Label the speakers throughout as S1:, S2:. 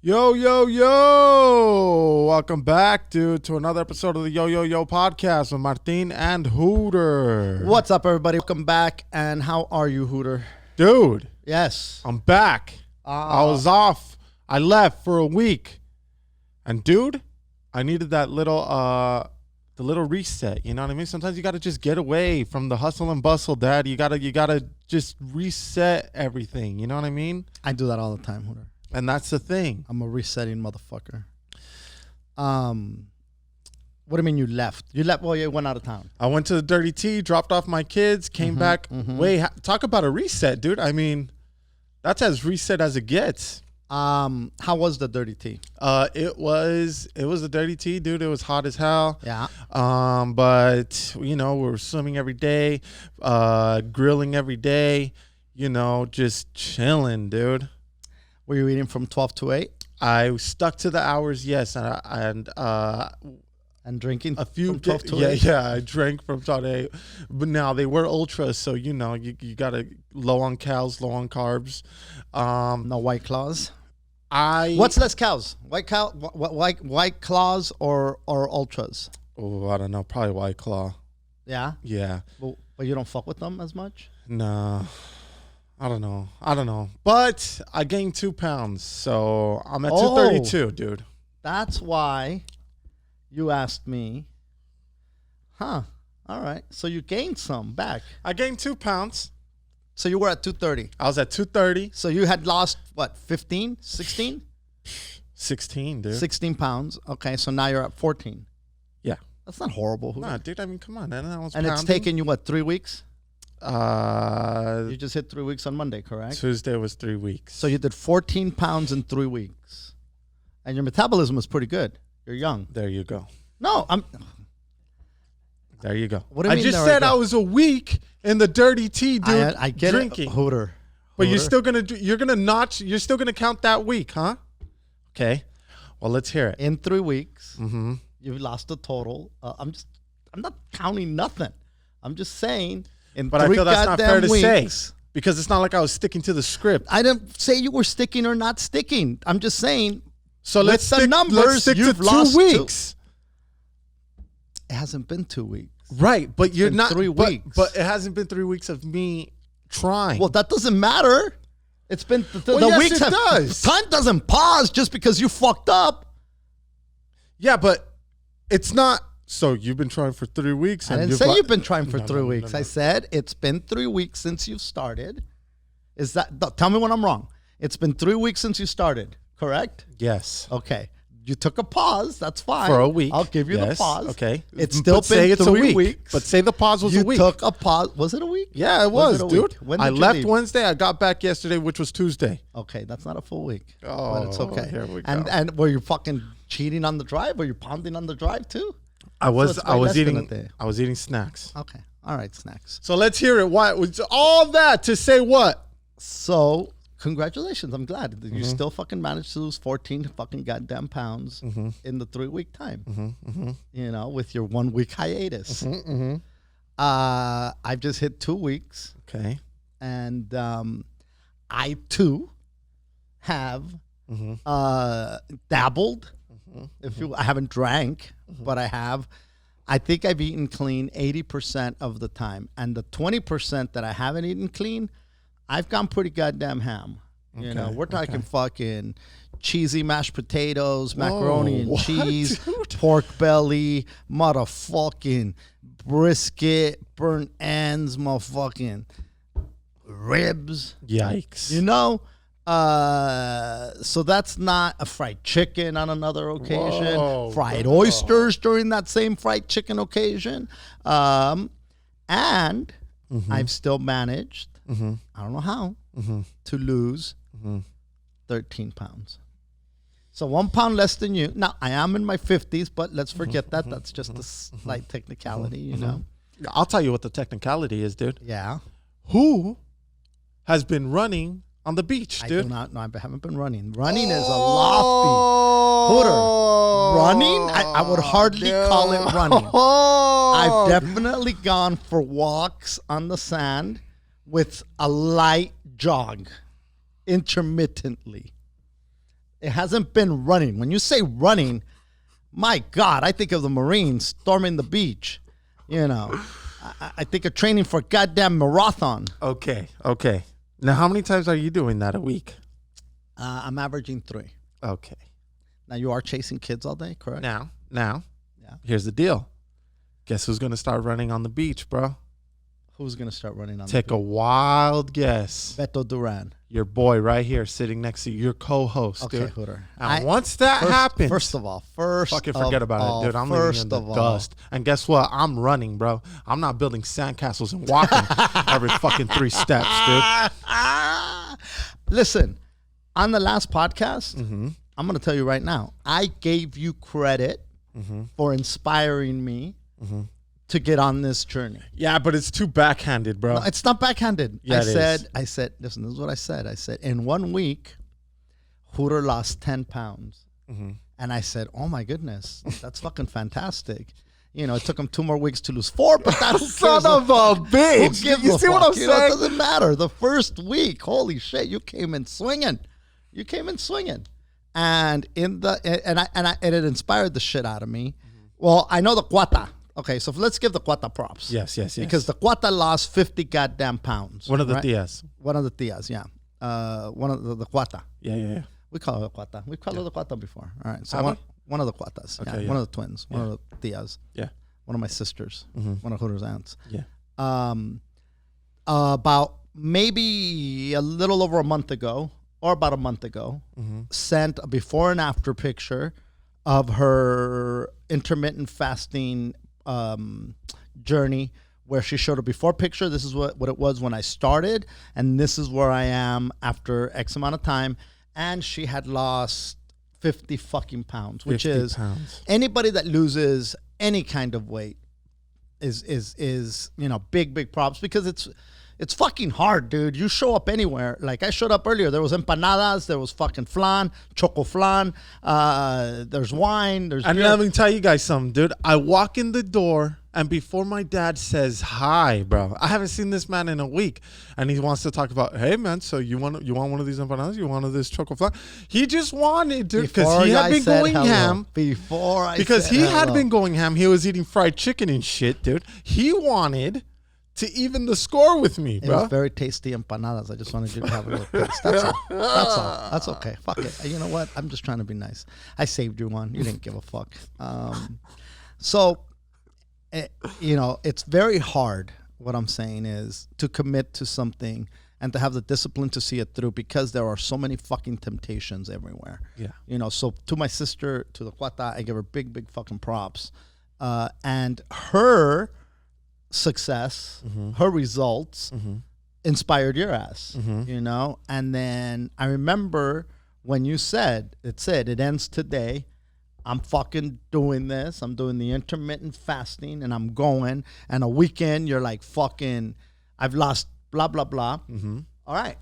S1: Yo, yo, yo. Welcome back, dude, to another episode of the Yo, Yo, Yo podcast with Martin and Hooter.
S2: What's up, everybody? Welcome back. And how are you, Hooter?
S1: Dude.
S2: Yes.
S1: I'm back. I was off. I left for a week. And, dude, I needed that little, the little reset. You know what I mean? Sometimes you got to just get away from the hustle and bustle, Dad. You gotta just reset everything. You know what I mean?
S2: I do that all the time, Hooter.
S1: And that's the thing.
S2: I'm a resetting motherfucker. What do you mean you left? You left? Well, you went out of town.
S1: I went to the Dirty Tea, dropped off my kids, came back. Wait, talk about a reset, dude. I mean, that's as reset as it gets.
S2: How was the Dirty Tea?
S1: It was a Dirty Tea, dude. It was hot as hell.
S2: Yeah.
S1: But you know, we were swimming every day, grilling every day. You know, just chilling, dude.
S2: Were you eating from 12 to 8?
S1: I stuck to the hours, yes, and
S2: drinking
S1: a few
S2: from 12 to 8?
S1: Yeah, I drank from 12 to 8. But now they were ultras, so you know, you gotta low on calories, low on carbs.
S2: No White Claws?
S1: What's
S2: less cows? White Claws or ultras?
S1: Oh, I don't know, probably White Claw.
S2: Yeah?
S1: Yeah.
S2: But you don't fuck with them as much?
S1: No. I don't know. But I gained 2 pounds, so I'm at 232, dude.
S2: That's why you asked me. Huh. All right. So you gained some back.
S1: I gained 2 pounds.
S2: So you were at 230.
S1: I was at 230.
S2: So you had lost, what, 15, 16?
S1: 16, dude.
S2: 16 pounds. Okay, so now you're at 14.
S1: Yeah.
S2: That's not horrible.
S1: Nah, dude, I mean, come on. And
S2: it's taken you, what, 3 weeks?
S1: You
S2: just hit 3 weeks on Monday, correct?
S1: Tuesday was 3 weeks.
S2: So you did 14 pounds in 3 weeks. And your metabolism was pretty good. You're young.
S1: There you go.
S2: No,
S1: There you go.
S2: What do you mean
S1: I just said I was a week in the Dirty Tea, dude.
S2: I get
S1: drinking.
S2: It, Hooter.
S1: But you're still gonna count that week, huh? Okay. Well, let's hear it.
S2: In 3 weeks, you've lost a total. I'm not counting nothing. I'm just saying.
S1: But I feel that's not fair to say, because it's not like I was sticking to the script.
S2: I didn't say you were sticking or not sticking. I'm just saying.
S1: So let's stick to 2 weeks.
S2: It hasn't been 2 weeks.
S1: Right, but you're not
S2: 3 weeks.
S1: But it hasn't been 3 weeks of me trying.
S2: Well, that doesn't matter. It's been the
S1: yes,
S2: weeks
S1: it does.
S2: Time doesn't pause just because you fucked up.
S1: Yeah, but it's not. So you've been trying for 3 weeks.
S2: I didn't say you've been trying for 3 weeks. I said it's been 3 weeks since you started. Tell me when I'm wrong. It's been 3 weeks since you started, correct?
S1: Yes.
S2: Okay. You took a pause. That's fine.
S1: For a week.
S2: I'll give you the pause.
S1: Okay.
S2: It's still been 3 weeks.
S1: But say the pause was a week.
S2: You took a pause. Was it a week?
S1: Yeah, it was, dude.
S2: When
S1: I
S2: did you
S1: left
S2: leave?
S1: Wednesday. I got back yesterday, which was Tuesday.
S2: Okay, that's not a full week.
S1: Oh,
S2: but it's okay.
S1: Here we go.
S2: And were you fucking cheating on the drive? Were you pounding on the drive too?
S1: I was eating snacks.
S2: Okay. All right, snacks.
S1: So let's hear it. Why all that to say what?
S2: So congratulations. I'm glad that you still fucking managed to lose 14 fucking goddamn pounds in the 3 week time. You know, with your 1 week hiatus. I've just hit 2 weeks.
S1: Okay.
S2: And I too have dabbled. I haven't drank, but I have. I think I've eaten clean 80% of the time. And the 20% that I haven't eaten clean, I've gone pretty goddamn ham. You know, we're talking fucking cheesy mashed potatoes, macaroni and cheese, dude? Pork belly, motherfucking brisket, burnt ends, motherfucking ribs.
S1: Yikes.
S2: You know? So that's not a fried chicken on another occasion. Fried oysters during that same fried chicken occasion. And I've still managed, I don't know how, to lose 13 pounds. So 1 pound less than you. Now, I am in my 50s, but let's forget that. That's just a slight technicality, you know?
S1: I'll tell you what the technicality is, dude.
S2: Yeah.
S1: Who has been running on the beach, dude?
S2: I do not know. I haven't been running. Running is a lofty. Hooter. Running? I would hardly call it running. I've definitely gone for walks on the sand with a light jog intermittently. It hasn't been running. When you say running, my God, I think of the Marines storming the beach. You know, I think of training for goddamn marathon.
S1: Okay. Now, how many times are you doing that a week?
S2: I'm averaging 3.
S1: Okay.
S2: Now, you are chasing kids all day, correct?
S1: Now,
S2: Yeah.
S1: here's the deal. Guess who's going to start running on the beach, bro?
S2: Who's going to start running on
S1: Take
S2: the
S1: a wild guess.
S2: Beto Duran.
S1: Your boy right here sitting next to you, your co-host,
S2: Okay,
S1: dude.
S2: Hooter.
S1: And once that happens,
S2: First of all,
S1: fucking forget about it, dude. I'm leaving you in the dust. And guess what? I'm running, bro. I'm not building sandcastles and walking every fucking 3 steps, dude.
S2: Listen, on the last podcast, I'm going to tell you right now, I gave you credit for inspiring me to get on this journey.
S1: Yeah, but it's too backhanded, bro.
S2: No, it's not backhanded.
S1: Yeah,
S2: I said, listen, this is what I said. I said, in 1 week, Hooter lost 10 pounds. And I said, oh my goodness, that's fucking fantastic. You know, it took him 2 more weeks to lose 4, but that's
S1: son of a bitch. You see what I'm saying?
S2: It doesn't matter. The first week, holy shit, you came in swinging. And it inspired the shit out of me. Well, I know the Cuata. Okay, so let's give the Cuata props.
S1: Yes.
S2: Because the Cuata lost 50 goddamn pounds.
S1: One of the tias.
S2: One of the tias, yeah. One of the Cuata.
S1: Yeah.
S2: We call it a Cuata. We've called it a Cuata before. All right, so
S1: Have
S2: one of the Cuatas.
S1: Okay, yeah.
S2: One of the twins. One of the tias.
S1: Yeah.
S2: One of my sisters. One of Hooter's aunts.
S1: Yeah.
S2: About maybe a little over a month ago, or about a month ago, sent a before and after picture of her intermittent fasting journey, where she showed a before picture. This is what it was when I started, and this is where I am after X amount of time. And she had lost 50 fucking pounds, which is anybody that loses any kind of weight is you know, big props, because it's fucking hard, dude. You show up anywhere. Like I showed up earlier. There was empanadas. There was fucking flan, choco flan. There's wine. There's
S1: and
S2: beer.
S1: let me tell you guys something, dude. I walk in the door, and before my dad says hi, bro, I haven't seen this man in a week, and he wants to talk about, hey man, so you want one of these empanadas? You want this choco flan? He just wanted, dude, because he had been going ham. Because he had been going ham. He was eating fried chicken and shit, dude. He wanted to even the score with me, bro.
S2: It was very tasty empanadas. I just wanted you to have a little taste. That's all. That's okay. Fuck it. You know what? I'm just trying to be nice. I saved you one. You didn't give a fuck. You know, it's very hard. What I'm saying is to commit to something and to have the discipline to see it through, because there are so many fucking temptations everywhere.
S1: Yeah.
S2: You know, so to my sister, to the Cuata, I give her big fucking props. And her success, her results inspired your ass, you know? And then I remember when you said, it ends today. I'm fucking doing this. I'm doing the intermittent fasting, and I'm going. And a weekend, you're like, fucking, I've lost blah, blah, blah. All right.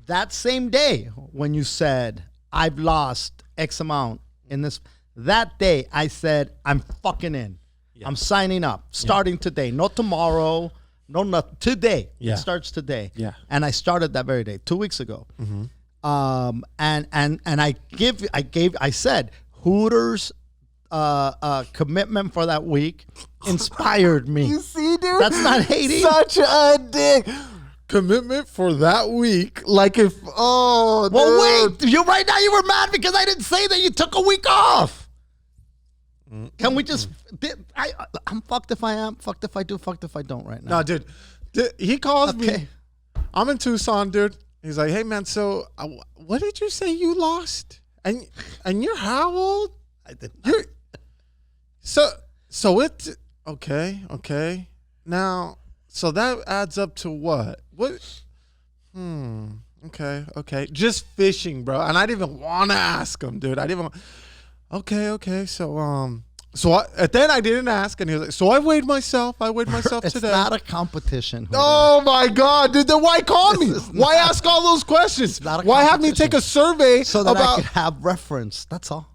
S2: That same day when you said, I've lost X amount in this, that day I said, I'm fucking in. Yeah. I'm signing up, starting today. Not tomorrow, not today.
S1: Yeah.
S2: It starts today.
S1: Yeah.
S2: And I started that very day, 2 weeks ago. And I said, Hooter's commitment for that week inspired me.
S1: You see, dude?
S2: That's not hating.
S1: Such a dick. Commitment for that week. Like if,
S2: well,
S1: dude.
S2: wait. You right now you were mad because I didn't say that you took a week off. Can we just, I'm fucked if I am, fucked if I do, fucked if I don't right now.
S1: No, dude. He calls me. I'm in Tucson, dude. He's like, hey, man, so what did you say you lost? And you're how old?
S2: I did.
S1: You're so it okay. Now, so that adds up to what? What? Okay. Just fishing, bro. And I didn't even want to ask him, dude. I didn't. Okay. So then I didn't ask, and he was like, so I weighed myself today.
S2: It's not a competition. Hooter.
S1: Oh my God, dude! Then why call me? Why ask all those questions? Why have me take a survey
S2: so that I could have reference? That's all.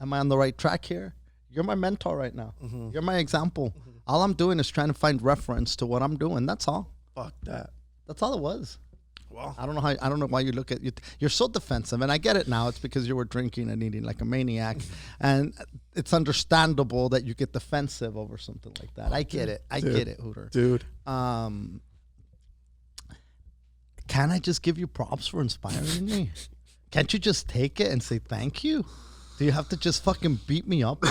S2: Am I on the right track here? You're my mentor right now. You're my example. All I'm doing is trying to find reference to what I'm doing. That's all.
S1: Fuck that.
S2: That's all it was.
S1: Well,
S2: I don't know why you look at you. You're so defensive, and I get it now. It's because you were drinking and eating like a maniac, and it's understandable that you get defensive over something like that. I get it. I get it, Hooter.
S1: Dude.
S2: Can I just give you props for inspiring me? Can't you just take it and say thank you? Do you have to just fucking beat me up?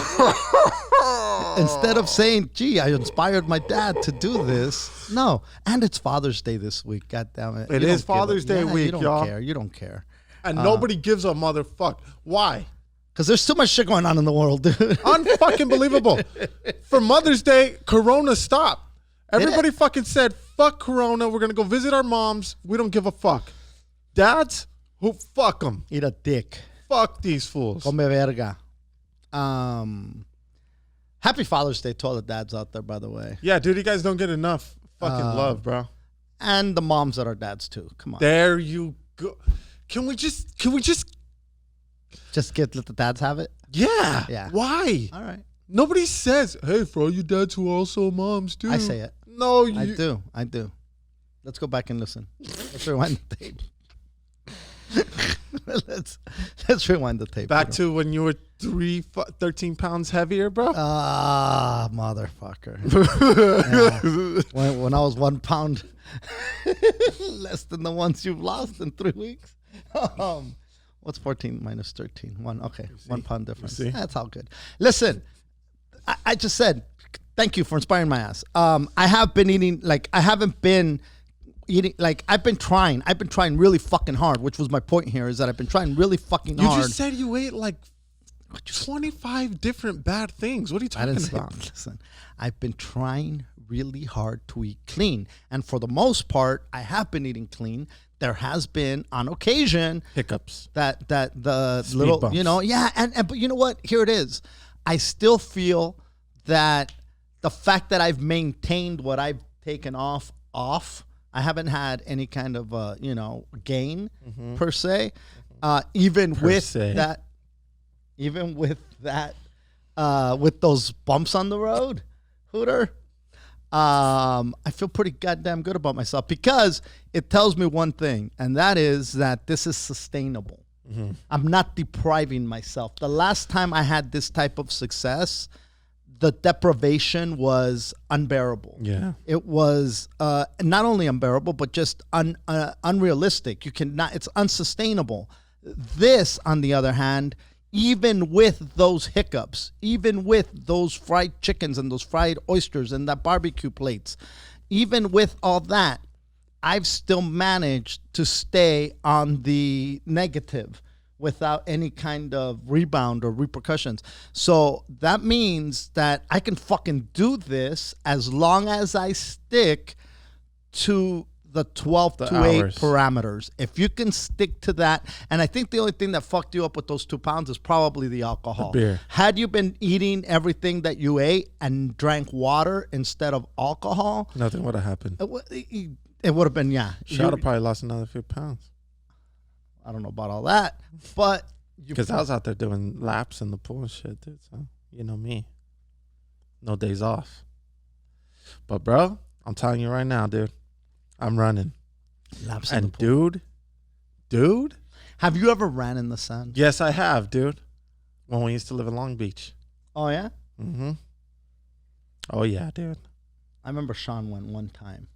S2: Instead of saying, gee, I inspired my dad to do this. No. And it's Father's Day this week. God damn it.
S1: It is Father's Day week,
S2: you don't
S1: y'all.
S2: care. You don't care.
S1: And nobody gives a motherfuck. Why?
S2: Because there's too much shit going on in the world, dude.
S1: Unfucking believable. For Mother's Day, Corona stopped. Everybody fucking said, fuck Corona. We're going to go visit our moms. We don't give a fuck. Dads? Who? Fuck them.
S2: Eat a dick.
S1: Fuck these fools.
S2: Come verga. Happy Father's Day to all the dads out there, by the way.
S1: Yeah, dude, you guys don't get enough fucking love, bro.
S2: And the moms that are dads, too. Come on.
S1: There you go. Can we just
S2: Just let the dads have it?
S1: Yeah.
S2: Yeah.
S1: Why?
S2: All right.
S1: Nobody says, hey, for all you dads who are also moms, too.
S2: I say it.
S1: No,
S2: I do. Let's go back and listen. Let's rewind the tape. let's rewind the tape.
S1: Back to when you were 13 pounds heavier, bro.
S2: Motherfucker. Yeah. When I was 1 pound less than the ones you've lost in 3 weeks. What's 14 minus 13? 1. Okay, 1 pound difference. That's all good. Listen, I just said thank you for inspiring my ass. I have been eating I've been trying really fucking hard, which was my point here, is that I've been trying really fucking hard.
S1: You just said you ate like 25 different bad things. What are you talking about?
S2: Listen, I've been trying really hard to eat clean. And for the most part, I have been eating clean. There has been, on occasion,
S1: hiccups.
S2: That the
S1: Speed
S2: little,
S1: bumps.
S2: but you know what? Here it is. I still feel that the fact that I've maintained what I've taken off, I haven't had any kind of, gain per se. Even with those bumps on the road, Hooter, I feel pretty goddamn good about myself because it tells me one thing, and that is that this is sustainable. Mm-hmm. I'm not depriving myself. The last time I had this type of success, the deprivation was unbearable.
S1: Yeah,
S2: it was not only unbearable, but just unrealistic. It's unsustainable. This, on the other hand, even with those hiccups, even with those fried chickens and those fried oysters and that barbecue plates, even with all that, I've still managed to stay on the negative without any kind of rebound or repercussions. So that means that I can fucking do this as long as I stick to the 12 to 8 parameters. If you can stick to that, and I think the only thing that fucked you up with those 2 pounds is probably the alcohol.
S1: The beer.
S2: Had you been eating everything that you ate and drank water instead of alcohol,
S1: nothing would have happened.
S2: It would have been, yeah.
S1: Should have probably lost another few pounds.
S2: I don't know about all that, but
S1: because I was out there doing laps in the pool and shit, dude. So you know me, no days off. But bro, I'm telling you right now, dude, I'm running.
S2: Laps
S1: and
S2: in the pool.
S1: dude,
S2: have you ever ran in the sun?
S1: Yes, I have, dude. When we used to live in Long Beach.
S2: Oh yeah.
S1: Mm-hmm. Oh yeah, dude.
S2: I remember Sean went one time.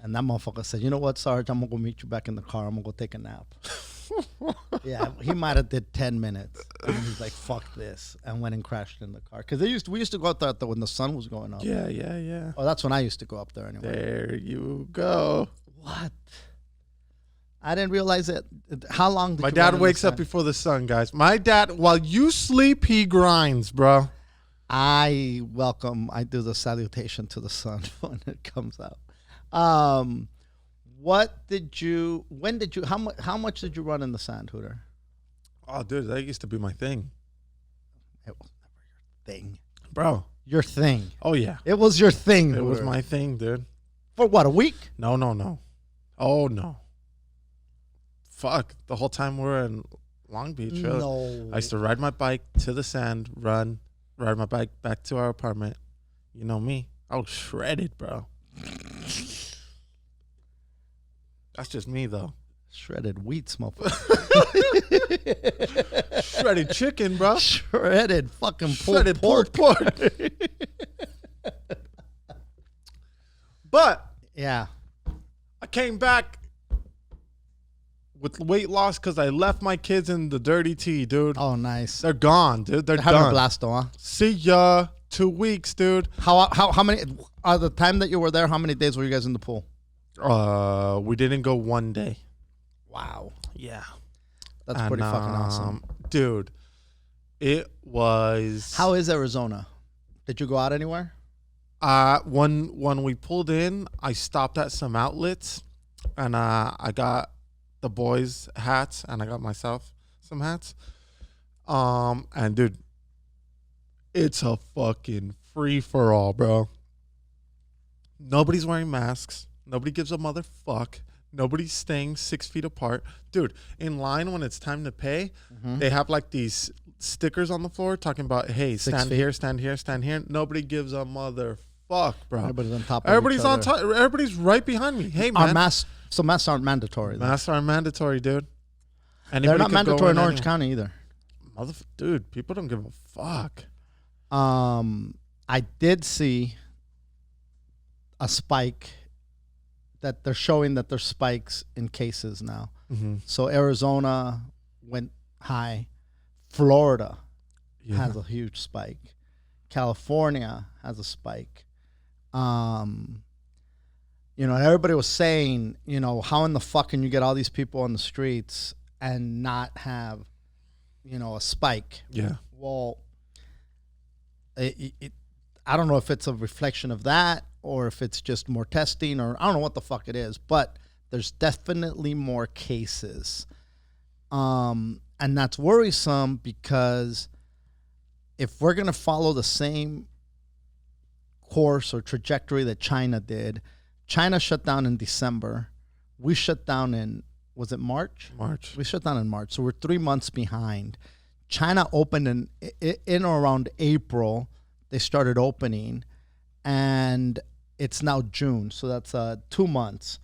S2: And that motherfucker said, you know what, Sarge, I'm going to go meet you back in the car. I'm going to go take a nap. Yeah, he might have did 10 minutes. And he's like, fuck this. And went and crashed in the car. Because we used to go out there when the sun was going up.
S1: Yeah.
S2: Oh, that's when I used to go up there anyway.
S1: There you go.
S2: What? I didn't realize it. How long did
S1: My dad wakes up before the sun, guys. My dad, while you sleep, he grinds, bro.
S2: I do the salutation to the sun when it comes out. How much did you run in the sand, Hooter?
S1: Oh, dude, that used to be my thing.
S2: It was never your thing.
S1: Bro.
S2: Your thing.
S1: Oh, yeah.
S2: It was your thing,
S1: It
S2: Hooter.
S1: was my thing, dude.
S2: For what, a week?
S1: No. Oh, no. Fuck. The whole time we were in Long Beach. Really.
S2: No.
S1: I used to ride my bike to the sand, ride my bike back to our apartment. You know me. I was shredded, bro. That's just me, though.
S2: Shredded wheat, motherfucker.
S1: Shredded chicken, bro.
S2: Shredded fucking
S1: Shredded
S2: pork.
S1: But
S2: Yeah.
S1: I came back with weight loss because I left my kids in the dirty tea, dude.
S2: Oh, nice.
S1: They're gone, dude. They're
S2: Having a
S1: done.
S2: blast, though, huh?
S1: See ya. 2 weeks, dude.
S2: How many? The time that you were there, how many days were you guys in the pool?
S1: We didn't go 1 day.
S2: Wow.
S1: Yeah.
S2: That's pretty fucking awesome.
S1: Dude, it was...
S2: How is Arizona? Did you go out anywhere?
S1: When we pulled in, I stopped at some outlets, and I got the boys hats, and I got myself some hats. And dude, it's a fucking free-for-all, bro. Nobody's wearing masks. Nobody gives a motherfuck. Nobody's staying 6 feet apart. Dude, in line when it's time to pay, they have like these stickers on the floor talking about, hey, stand here, stand here, stand here. Nobody gives a motherfuck, bro.
S2: Everybody's on top of
S1: Everybody's
S2: each
S1: on
S2: other.
S1: top. Everybody's right behind me. Hey, man.
S2: So masks aren't mandatory. Then.
S1: Masks are mandatory, dude.
S2: They're not mandatory in Orange County either.
S1: Dude, people don't give a fuck.
S2: I did see a spike that they're showing that there's spikes in cases now. So Arizona went high. Florida has a huge spike. California has a spike. Everybody was saying, how in the fuck can you get all these people on the streets and not have, a spike?
S1: Yeah.
S2: Well, I don't know if it's a reflection of that or if it's just more testing or I don't know what the fuck it is, but there's definitely more cases. And that's worrisome because if we're going to follow the same course or trajectory that China did, China shut down in December. We shut down in, was it March?
S1: March.
S2: We shut down in March. So we're 3 months behind. China opened in or around April. They started opening, and it's now June. So that's 2 months.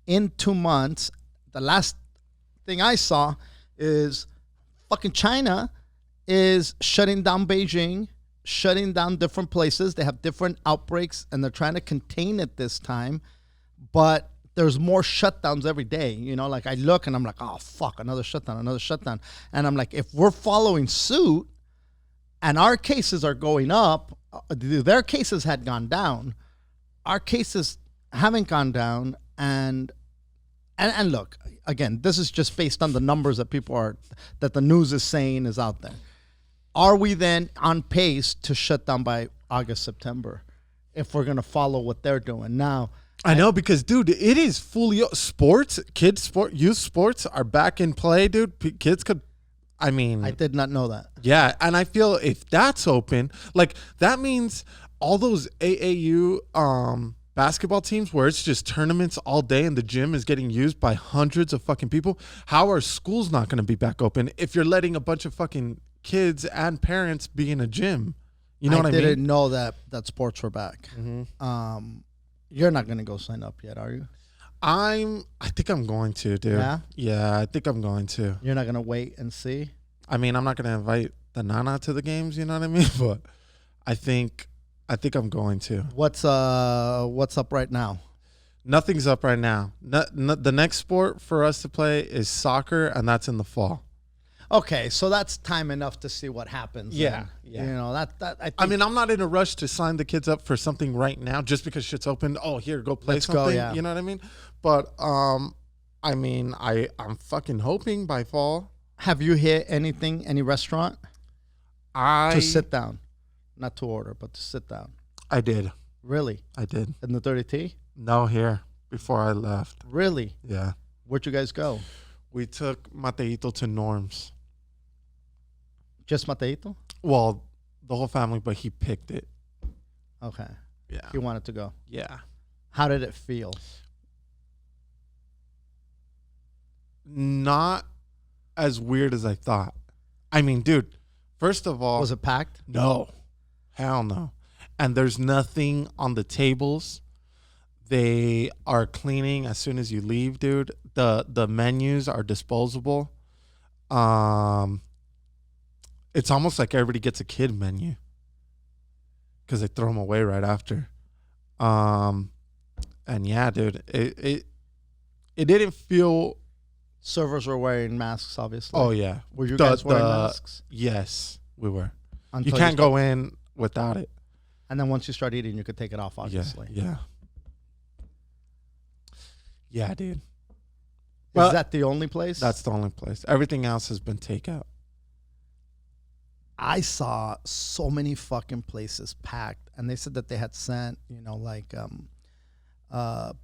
S2: In 2 months, the last thing I saw is fucking China is shutting down Beijing, shutting down different places. They have different outbreaks, and they're trying to contain it this time. But there's more shutdowns every day. Like I look and I'm like, oh, fuck, another shutdown. And I'm like, if we're following suit and our cases are going up, their cases had gone down. Our cases haven't gone down. And look, again, this is just based on the numbers that that the news is saying is out there. Are we then on pace to shut down by August, September if we're going to follow what they're doing now?
S1: I know because, dude, it is fully youth sports are back in play, dude. Kids could, I
S2: did not know that.
S1: Yeah, and I feel if that's open, like that means all those AAU basketball teams where it's just tournaments all day and the gym is getting used by hundreds of fucking people. How are schools not going to be back open if you're letting a bunch of fucking kids and parents be in a gym? You know what I mean?
S2: I didn't know that sports were back. You're not going to go sign up yet, are you?
S1: I think I'm going to, dude.
S2: Yeah?
S1: Yeah, I think I'm going to.
S2: You're not going to wait and see?
S1: I'm not going to invite the Nana to the games, you know what I mean? But I think I'm going to.
S2: What's up right now?
S1: Nothing's up right now. The next sport for us to play is soccer, and that's in the fall.
S2: Okay, so that's time enough to see what happens.
S1: Yeah,
S2: then.
S1: yeah.
S2: I
S1: mean, I'm not in a rush to sign the kids up for something right now just because shit's open. Oh, here, go play something. Go, yeah. You know what I mean? But I'm fucking hoping by fall.
S2: Have you hit any restaurant? To sit down, not to order, but to sit down.
S1: I did.
S2: Really?
S1: I did.
S2: In the 30T?
S1: No, here before I left.
S2: Really?
S1: Yeah.
S2: Where'd you guys go?
S1: We took Mateito to Norm's.
S2: Just Mateito?
S1: Well, the whole family, but he picked it.
S2: Okay.
S1: Yeah.
S2: He wanted to go.
S1: Yeah.
S2: How did it feel?
S1: Not as weird as I thought. I mean, dude, first of all...
S2: Was it packed?
S1: No. Hell no. And there's nothing on the tables They are cleaning as soon as you leave, dude. The menus are disposable. It's almost like everybody gets a kid menu because they throw them away right after. And yeah, dude, it didn't feel.
S2: Servers were wearing masks, obviously.
S1: Oh yeah,
S2: Were you guys wearing masks?
S1: Yes, we were.
S2: Until
S1: You can't go in without it.
S2: And then once you start eating, you could take it off, obviously.
S1: Yeah, dude.
S2: Is that the only place?
S1: That's the only place. Everything else has been takeout.
S2: I saw so many fucking places packed, and they said that they had sent,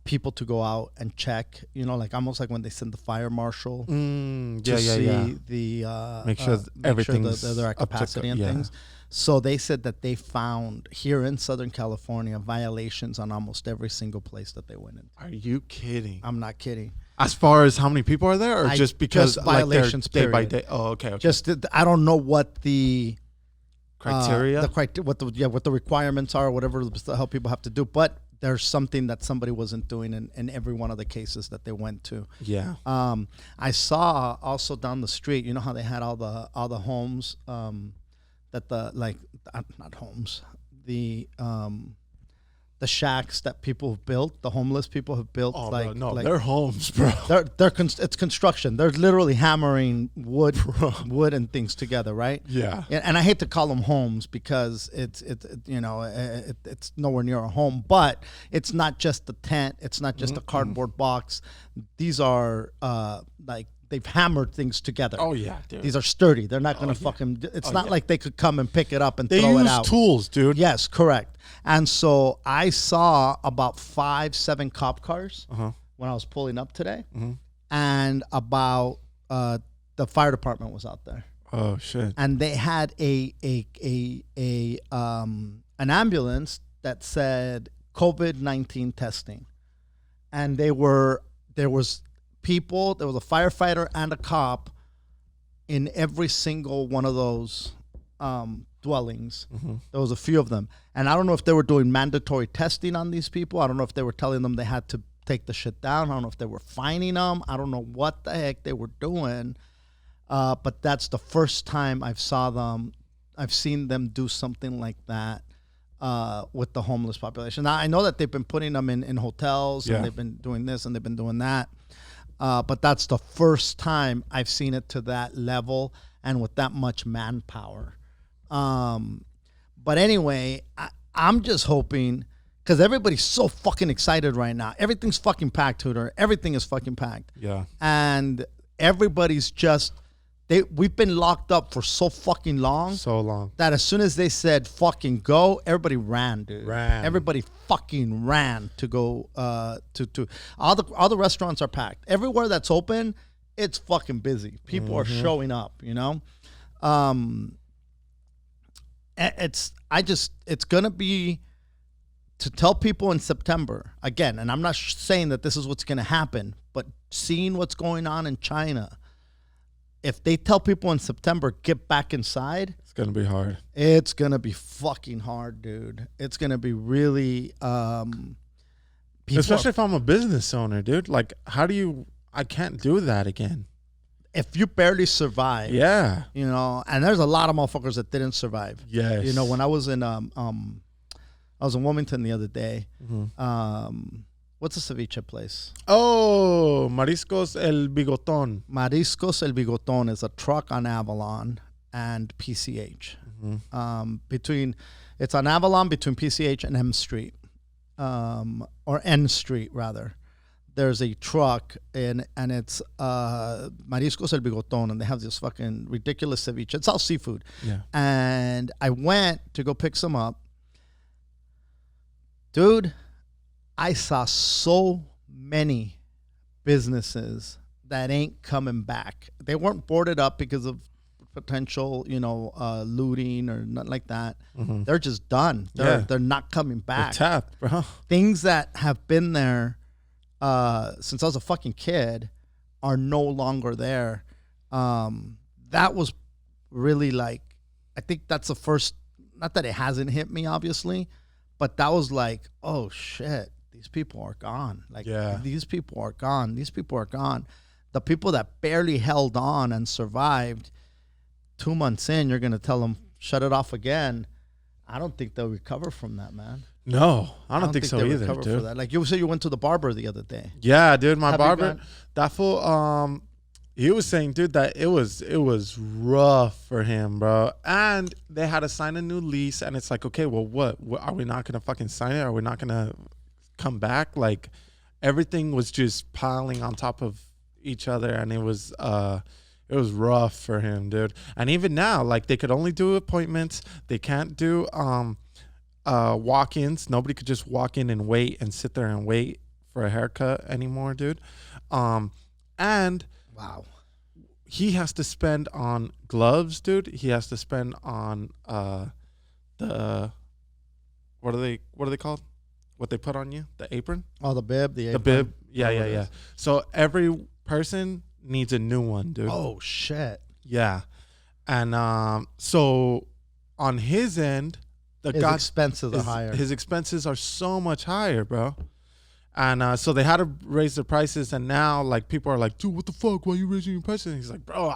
S2: people to go out and check, like almost like when they send the fire marshal to see the
S1: make sure everything's
S2: they're at capacity and things. So they said that they found here in Southern California violations on almost every single place that they went in.
S1: Are you kidding?
S2: I'm not kidding.
S1: As far as how many people are there, or just because
S2: violations
S1: day by day? Oh, okay.
S2: Just I don't know what the
S1: criteria,
S2: what the requirements are, or whatever the hell people have to do, but there's something that somebody wasn't doing in every one of the cases that they went to.
S1: Yeah.
S2: I saw also down the street, you know how they had all the homes, that not homes, the shacks that people have built, the homeless people have built.
S1: Oh, bro, they're homes, bro.
S2: It's construction. They're literally hammering wood and things together, right?
S1: Yeah.
S2: And I hate to call them homes because it's nowhere near a home, but it's not just a tent. It's not just a cardboard box. These are they've hammered things together.
S1: Oh yeah, dude.
S2: These are sturdy. They're not gonna fucking. It's not like they could come and pick it up and throw it out.
S1: They use tools, dude.
S2: Yes, correct. And so I saw about 5-7 cop cars when I was pulling up today, and about the fire department was out there.
S1: Oh shit!
S2: And they had an ambulance that said COVID-19 testing, and there was people. There was a firefighter and a cop in every single one of those dwellings. There was a few of them, and I don't know if they were doing mandatory testing on these people. I don't know if they were telling them they had to take the shit down. I don't know if they were fining them. I don't know what the heck they were doing, but that's the first time I've seen them do something like that with the homeless population. Now I know that they've been putting them in hotels, and they've been doing this and they've been doing that, but that's the first time I've seen it to that level and with that much manpower. But anyway, I'm just hoping, because everybody's so fucking excited right now. Everything's fucking packed, Hooter. Everything is fucking packed.
S1: Yeah.
S2: And everybody's just, we've been locked up for so fucking long.
S1: So long.
S2: That as soon as they said fucking go, everybody ran, dude. Everybody fucking ran to go to all the restaurants are packed. Everywhere that's open, it's fucking busy. People are showing up, It's gonna be, to tell people in September again, and I'm not saying that this is what's gonna happen, but seeing what's going on in China, if they tell people in September get back inside,
S1: it's gonna be hard.
S2: It's gonna be fucking hard, dude. It's gonna be really,
S1: especially if I'm a business owner, dude. Like, I can't do that again.
S2: If you barely survive, and there's a lot of motherfuckers that didn't survive.
S1: Yes.
S2: When I was in Wilmington the other day. What's the ceviche place?
S1: Oh, Mariscos El Bigotón.
S2: Mariscos El Bigotón is a truck on Avalon and PCH. It's on Avalon between PCH and M Street, or N Street rather. There's a truck and it's Mariscos El Bigotón, and they have this fucking ridiculous ceviche. It's all seafood.
S1: Yeah.
S2: And I went to go pick some up. Dude, I saw so many businesses that ain't coming back. They weren't boarded up because of potential, looting or nothing like that. They're just done. They're not coming back.
S1: They're tapped, bro.
S2: Things that have been there since I was a fucking kid are no longer there. That was really I think that's the first, not that it hasn't hit me obviously, but that was like, oh shit, these people are gone. Like,
S1: Yeah.
S2: these people are gone. These people are gone. The people that barely held on and survived, 2 months in, you're going to tell them, shut it off again. I don't think they'll recover from that, man.
S1: No, I don't think so
S2: they'll
S1: either,
S2: recover
S1: dude.
S2: for that. Like, you said you went to the barber the other day.
S1: Yeah, dude, my
S2: Have you
S1: barber,
S2: gone?
S1: that fool, he was saying, dude, that it was rough for him, bro. And they had to sign a new lease, and it's like, okay, well, what are we not gonna fucking sign it? Are we not gonna come back? Like, everything was just piling on top of each other, and it was rough for him, dude. And even now, like, they could only do appointments. They can't do walk-ins. Nobody could just walk in and wait and sit there and wait for a haircut anymore, dude. And
S2: Wow.
S1: he has to spend on gloves, dude. He has to spend on the what are they called? What they put on you? The apron?
S2: Oh, the bib, the
S1: The
S2: apron.
S1: bib. Yeah,
S2: Oh,
S1: yeah,
S2: it
S1: yeah.
S2: is.
S1: So every person needs a new one, dude.
S2: Oh, shit.
S1: Yeah. And so on his end,
S2: His expenses are higher.
S1: His expenses are so much higher, bro. And so they had to raise their prices, and now like people are like, dude, what the fuck? Why are you raising your prices? And he's like, bro,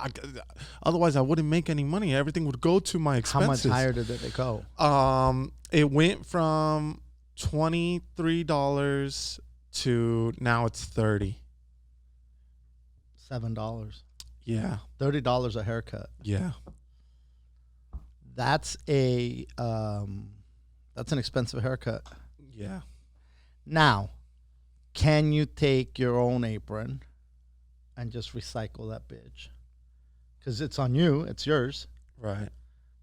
S1: otherwise I wouldn't make any money. Everything would go to my expenses.
S2: How much higher did it go?
S1: It went from $23 to now it's $30.
S2: $7.
S1: Yeah.
S2: $30 a haircut.
S1: Yeah.
S2: That's an expensive haircut.
S1: Yeah.
S2: Now, can you take your own apron and just recycle that bitch? Because it's on you. It's yours.
S1: Right.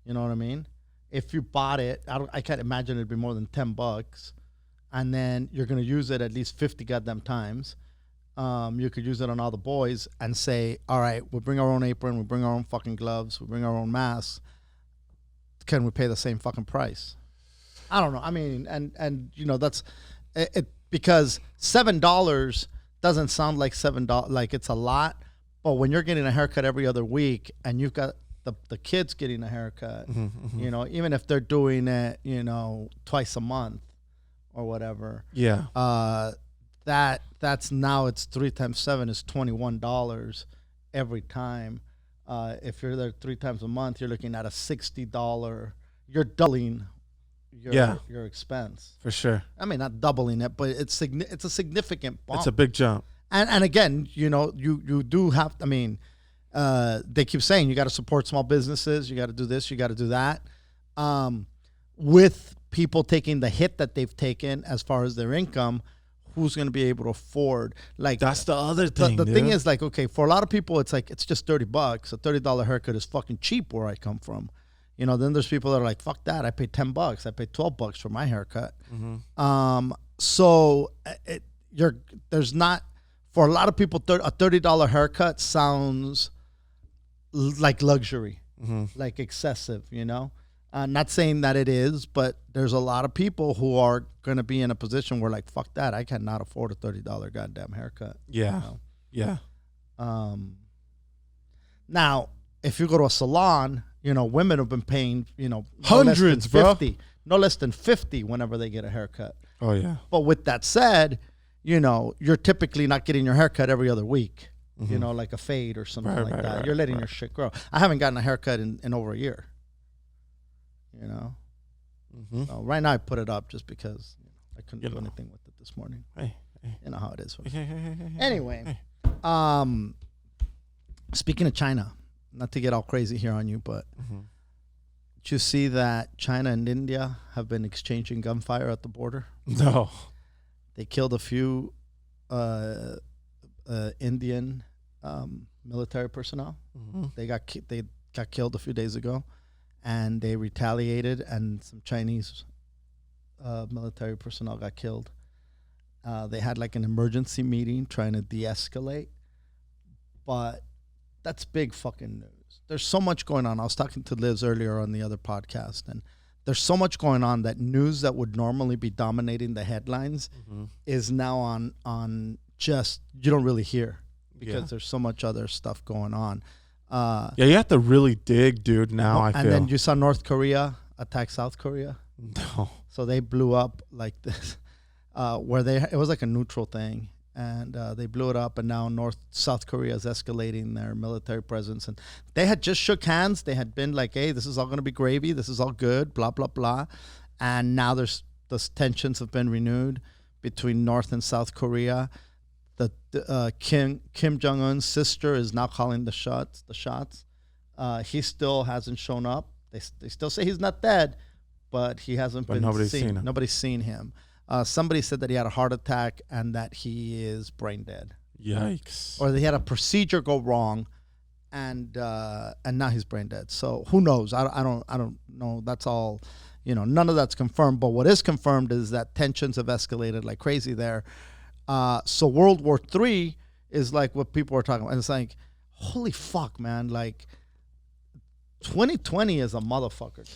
S2: You know what I mean? If you bought it, I can't imagine it'd be more than $10, and then you're gonna use it at least 50 goddamn times. You could use it on all the boys and say, all right, we'll bring our own apron, we'll bring our own fucking gloves, we'll bring our own masks. Can we pay the same fucking price? I don't know. I mean, and you know, that's it because $7 doesn't sound like $7, like it's a lot, but when you're getting a haircut every other week and you've got the kids getting a haircut, you know, even if they're doing it, you know, twice a month or whatever.
S1: Yeah.
S2: That's now it's 3 times 7 is $21 every time. If you're there 3 times a month, you're looking at a $60. You're doubling your expense.
S1: For sure.
S2: I mean, not doubling it, but it's a significant bump.
S1: It's a big jump.
S2: And again, you know, you do have. I mean, they keep saying you got to support small businesses. You got to do this. You got to do that. With people taking the hit that they've taken as far as their income, who's going to be able to afford? Like,
S1: That's the other thing.
S2: the thing is, like, okay, for a lot of people, it's like it's just $30. A $30 haircut is fucking cheap where I come from. You know, then there's people that are like, fuck that. I paid $10. I paid $12 for my haircut. So there's not, for a lot of people, a $30 haircut sounds like luxury, like excessive, you know? Not saying that it is, but there's a lot of people who are going to be in a position where, like, fuck that. I cannot afford a $30 goddamn haircut.
S1: Yeah.
S2: You know?
S1: Yeah.
S2: Now, if you go to a salon, you know, women have been paying, you know,
S1: Hundreds, bro.
S2: No less than 50 whenever they get a haircut.
S1: Oh, yeah.
S2: But with that said, you know, you're typically not getting your haircut every other week, you know, like a fade or something like that. You're letting your shit grow. I haven't gotten a haircut in over a year, you know. So right now I put it up just because I couldn't do anything with it this morning.
S1: Hey.
S2: You know how it is.
S1: Hey.
S2: Anyway, speaking of China, not to get all crazy here on you, but did you see that China and India have been exchanging gunfire at the border?
S1: No.
S2: They killed a few Indian military personnel. They got killed a few days ago, and they retaliated, and some Chinese military personnel got killed. They had like an emergency meeting trying to de-escalate, but that's big fucking news. There's so much going on. I was talking to Liz earlier on the other podcast, and there's so much going on that news that would normally be dominating the headlines is now on just, you don't really hear because there's so much other stuff going on.
S1: Yeah, you have to really dig, dude, now, I feel.
S2: And then you saw North Korea attack South Korea.
S1: No.
S2: So they blew up like this. where it was like a neutral thing, and they blew it up, and now South Korea is escalating their military presence, and they had just shook hands. They had been like, hey, this is all going to be gravy, this is all good, blah blah blah, and now the tensions have been renewed between North and South Korea. The Kim Jong-un's sister is now calling the shots. He still hasn't shown up. They still say he's not dead, but he hasn't been seen. Nobody's seen him. Somebody said that he had a heart attack and that he is brain dead.
S1: Yikes!
S2: Or that he had a procedure go wrong, and now he's brain dead. So who knows? I don't know. That's all. None of that's confirmed. But what is confirmed is that tensions have escalated like crazy there. So World War III is like what people are talking about. And it's like, holy fuck, man! Like 2020 is a motherfucker.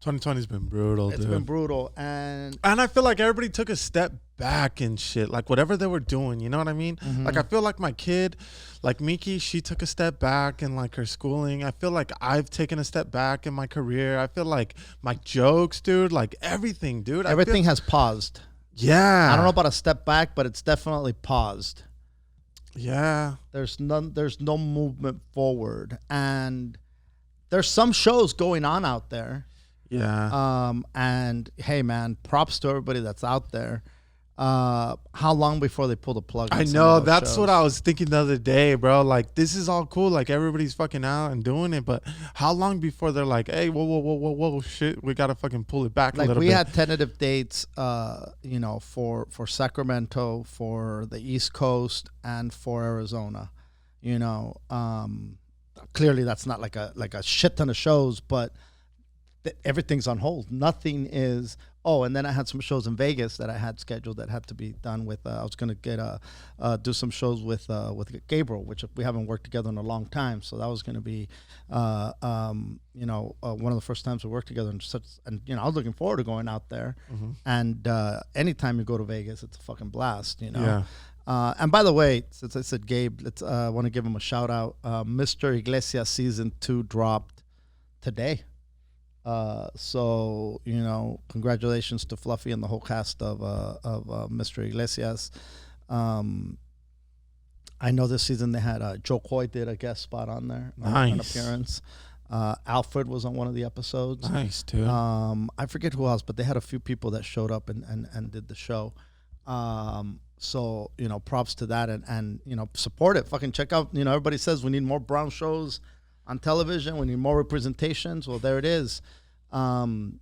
S1: 2020's been brutal,
S2: It's been brutal. And
S1: I feel like everybody took a step back and shit. Like, whatever they were doing, you know what I mean?
S2: Mm-hmm.
S1: Like, I feel like my kid, like Miki, she took a step back in, like, her schooling. I feel like I've taken a step back in my career. I feel like my jokes, dude, like, everything, dude.
S2: Everything has paused.
S1: Yeah.
S2: I don't know about a step back, but it's definitely paused.
S1: Yeah.
S2: There's no movement forward. And there's some shows going on out there.
S1: Yeah.
S2: And hey, man, props to everybody that's out there. How long before they pull the plug?
S1: I know, that's what I was thinking the other day, bro. Like, this is all cool. Like, everybody's fucking out and doing it, but how long before they're like, hey, whoa, shit, we gotta fucking pull it back a little bit.
S2: We had tentative dates, for Sacramento, for the East Coast, and for Arizona. Clearly that's not like a shit ton of shows, but everything's on hold. Nothing is. Oh, and then I had some shows in Vegas that I had scheduled that had to be done with. I was gonna do some shows with Gabriel, which we haven't worked together in a long time. So that was gonna be, one of the first times we worked together. And I was looking forward to going out there.
S1: Mm-hmm.
S2: And anytime you go to Vegas, it's a fucking blast.
S1: Yeah.
S2: And by the way, since I said Gabe, I want to give him a shout out. Mr. Iglesias season 2 dropped today. So congratulations to Fluffy and the whole cast of Mr. Iglesias. I know this season they had Joe Coy did a guest spot on there, an appearance. Alfred was on one of the episodes.
S1: Nice, dude.
S2: I forget who else, but they had a few people that showed up and did the show. So props to that, and support it. Fucking check out. Everybody says we need more brown shows on television. We need more representations. Well, there it is. And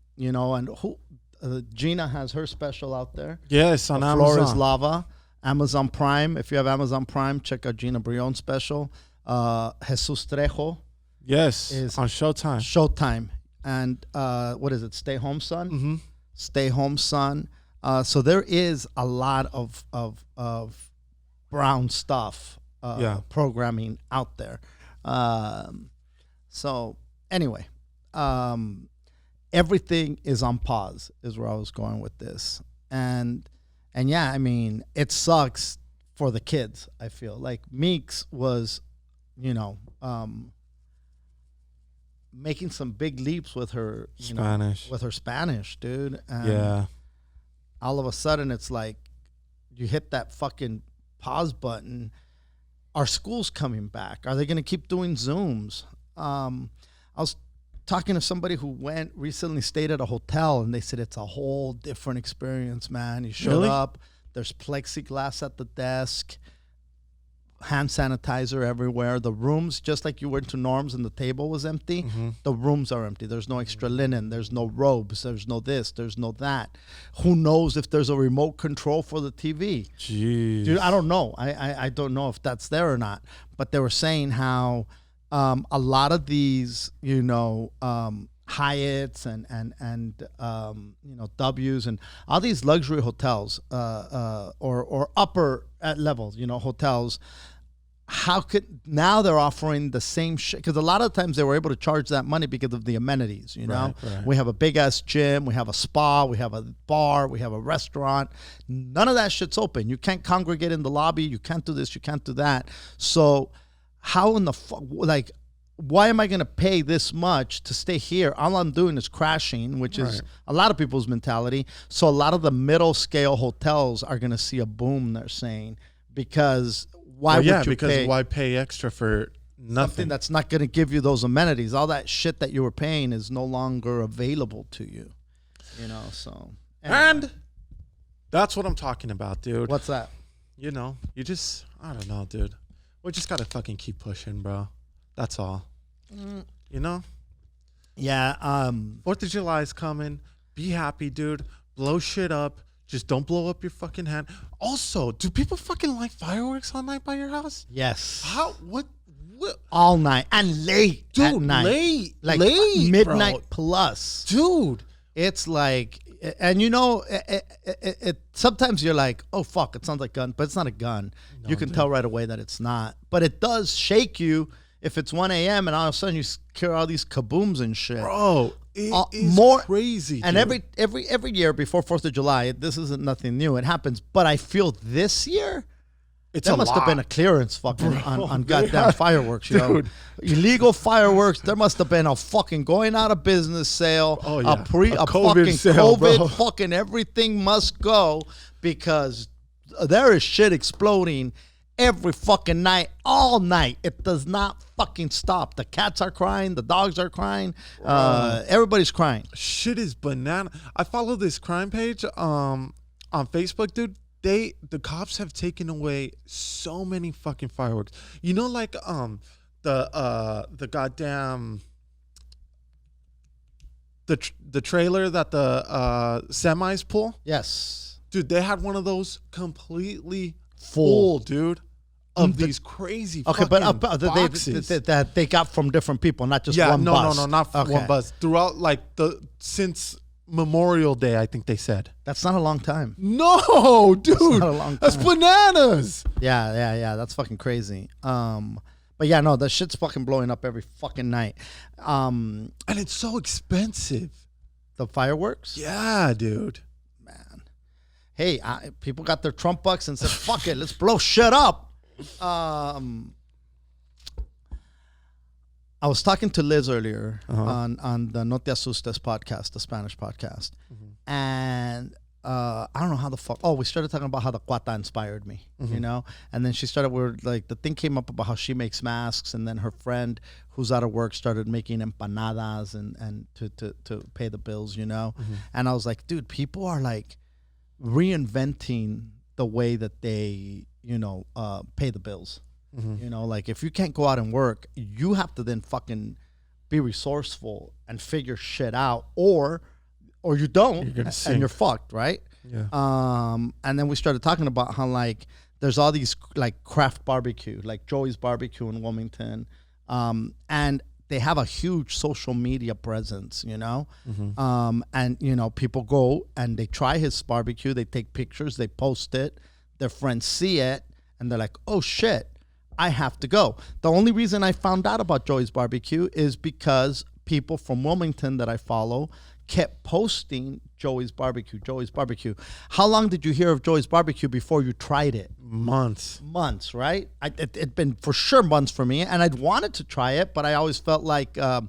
S2: Gina has her special out there.
S1: Yes, on Amazon.
S2: Floor is Lava. Amazon Prime. If you have Amazon Prime, check out Gina Brion's special. Jesus Trejo.
S1: Yes, is on Showtime.
S2: Showtime. And what is it? Stay Home Son.
S1: Mm-hmm.
S2: Stay Home Son. So there is a lot of brown stuff programming out there. So anyway, everything is on pause is where I was going with this. And yeah, I mean, it sucks for the kids. I feel like Meeks was, making some big leaps with her Spanish, dude. And
S1: yeah.
S2: All of a sudden it's like you hit that fucking pause button. Are schools coming back? Are they going to keep doing Zooms? I was talking to somebody who recently stayed at a hotel, and they said it's a whole different experience, man. You showed up, there's plexiglass at the desk, hand sanitizer everywhere. The rooms, just like you went to Norm's and the table was empty, the rooms are empty. There's no extra linen. There's no robes. There's no this. There's no that. Who knows if there's a remote control for the TV?
S1: Jeez.
S2: Dude, I don't know. I don't know if that's there or not. But they were saying how a lot of these, Hyatts and W's and all these luxury hotels or upper levels, hotels. How could now they're offering the same shit? Because a lot of times they were able to charge that money because of the amenities. Right. We have a big ass gym, we have a spa, we have a bar, we have a restaurant. None of that shit's open. You can't congregate in the lobby. You can't do this. You can't do that. So how in the fuck, why am I going to pay this much to stay here? All I'm doing is crashing, which is a lot of people's mentality. So a lot of the middle scale hotels are going to see a boom, they're saying, because why
S1: why pay extra for nothing?
S2: Something that's not going to give you those amenities. All that shit that you were paying is no longer available to you, you know, so. Anyway.
S1: And that's what I'm talking about, dude.
S2: What's that?
S1: You know, I don't know, dude. We just got to fucking keep pushing, bro. That's all. You know?
S2: Yeah.
S1: 4th of July is coming. Be happy, dude. Blow shit up. Just don't blow up your fucking hand. Also, do people fucking light fireworks all night by your house?
S2: Yes.
S1: How? What?
S2: All night and late,
S1: dude.
S2: At night.
S1: Late,
S2: midnight
S1: bro.
S2: plus,
S1: dude.
S2: It's like, and you know, it sometimes you're like, oh fuck, it sounds like a gun, but it's not a gun. No, you can tell right away that it's not. But it does shake you if it's 1 a.m. and all of a sudden you hear all these kabooms and shit.
S1: Bro, it is crazy.
S2: And
S1: dude.
S2: every year before 4th of July, this isn't nothing new. It happens. But I feel this year, there must have been a clearance fucking on goddamn fireworks, yo. Illegal fireworks. There must have been a fucking going out of business sale.
S1: Oh, yeah.
S2: A
S1: COVID
S2: fucking
S1: sale,
S2: COVID
S1: bro.
S2: fucking everything must go, because there is shit exploding every fucking night, all night. It does not fucking stop. The cats are crying. The dogs are crying. Everybody's crying.
S1: Shit is banana. I follow this crime page on Facebook, dude. The cops have taken away so many fucking fireworks. You know, like the goddamn the trailer that the semis pull.
S2: Yes,
S1: dude. They had one of those completely full, dude, of these crazy fucking boxes
S2: that they got from different people, not just one bus.
S1: No, not one bus. Throughout, like, since Memorial Day, I think they said.
S2: That's not a long time.
S1: No, dude. That's not a long time. That's bananas.
S2: Yeah. That's fucking crazy. But yeah, no, the shit's fucking blowing up every fucking night.
S1: And it's so expensive.
S2: The fireworks?
S1: Yeah, dude.
S2: Man. Hey, people got their Trump bucks and said, fuck it, let's blow shit up. I was talking to Liz earlier on the No Te Asustes podcast, the Spanish podcast. And I don't know how the fuck. Oh, we started talking about how the cuata inspired me, you know? And then she started, the thing came up about how she makes masks. And then her friend who's out of work started making empanadas and to pay the bills, you know? And I was like, dude, people are like reinventing the way that they, you know, pay the bills. You know, like if you can't go out and work, you have to then fucking be resourceful and figure shit out, or you don't, and you're fucked, right?
S1: Yeah.
S2: And then we started talking about how like there's all these like craft barbecue, like Joey's Barbecue in Wilmington, and they have a huge social media presence, you know, and you know people go and they try his barbecue, they take pictures, they post it, their friends see it, and they're like, oh shit, I have to go. The only reason I found out about Joey's Barbecue is because people from Wilmington that I follow kept posting Joey's Barbecue. How long did you hear of Joey's Barbecue before you tried it?
S1: Months,
S2: right? It'd been for sure months for me, and I'd wanted to try it, but I always felt like I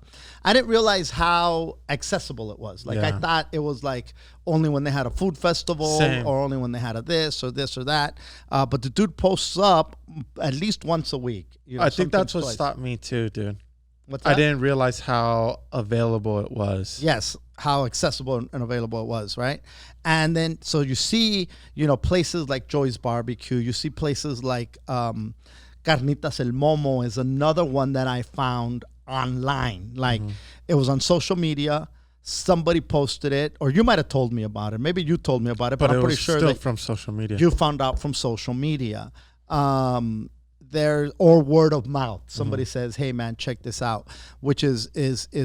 S2: didn't realize how accessible it was. Like I thought it was like only when they had a food festival or only when they had a this or that. But the dude posts up at least once a week. You know,
S1: I think that's what stopped me too, dude.
S2: What's that?
S1: I didn't realize how available it was.
S2: Yes, how accessible and available it was, right? And then, so you see, you know, places like Joey's Barbecue. You see places like Carnitas El Momo is another one that I found online. Like, it was on social media. Somebody posted it, or you might have told me about it. Maybe you told me about it, but I'm pretty sure
S1: still
S2: that
S1: from social media.
S2: You found out from social media. There or word of mouth. Somebody says, "Hey man, check this out," which is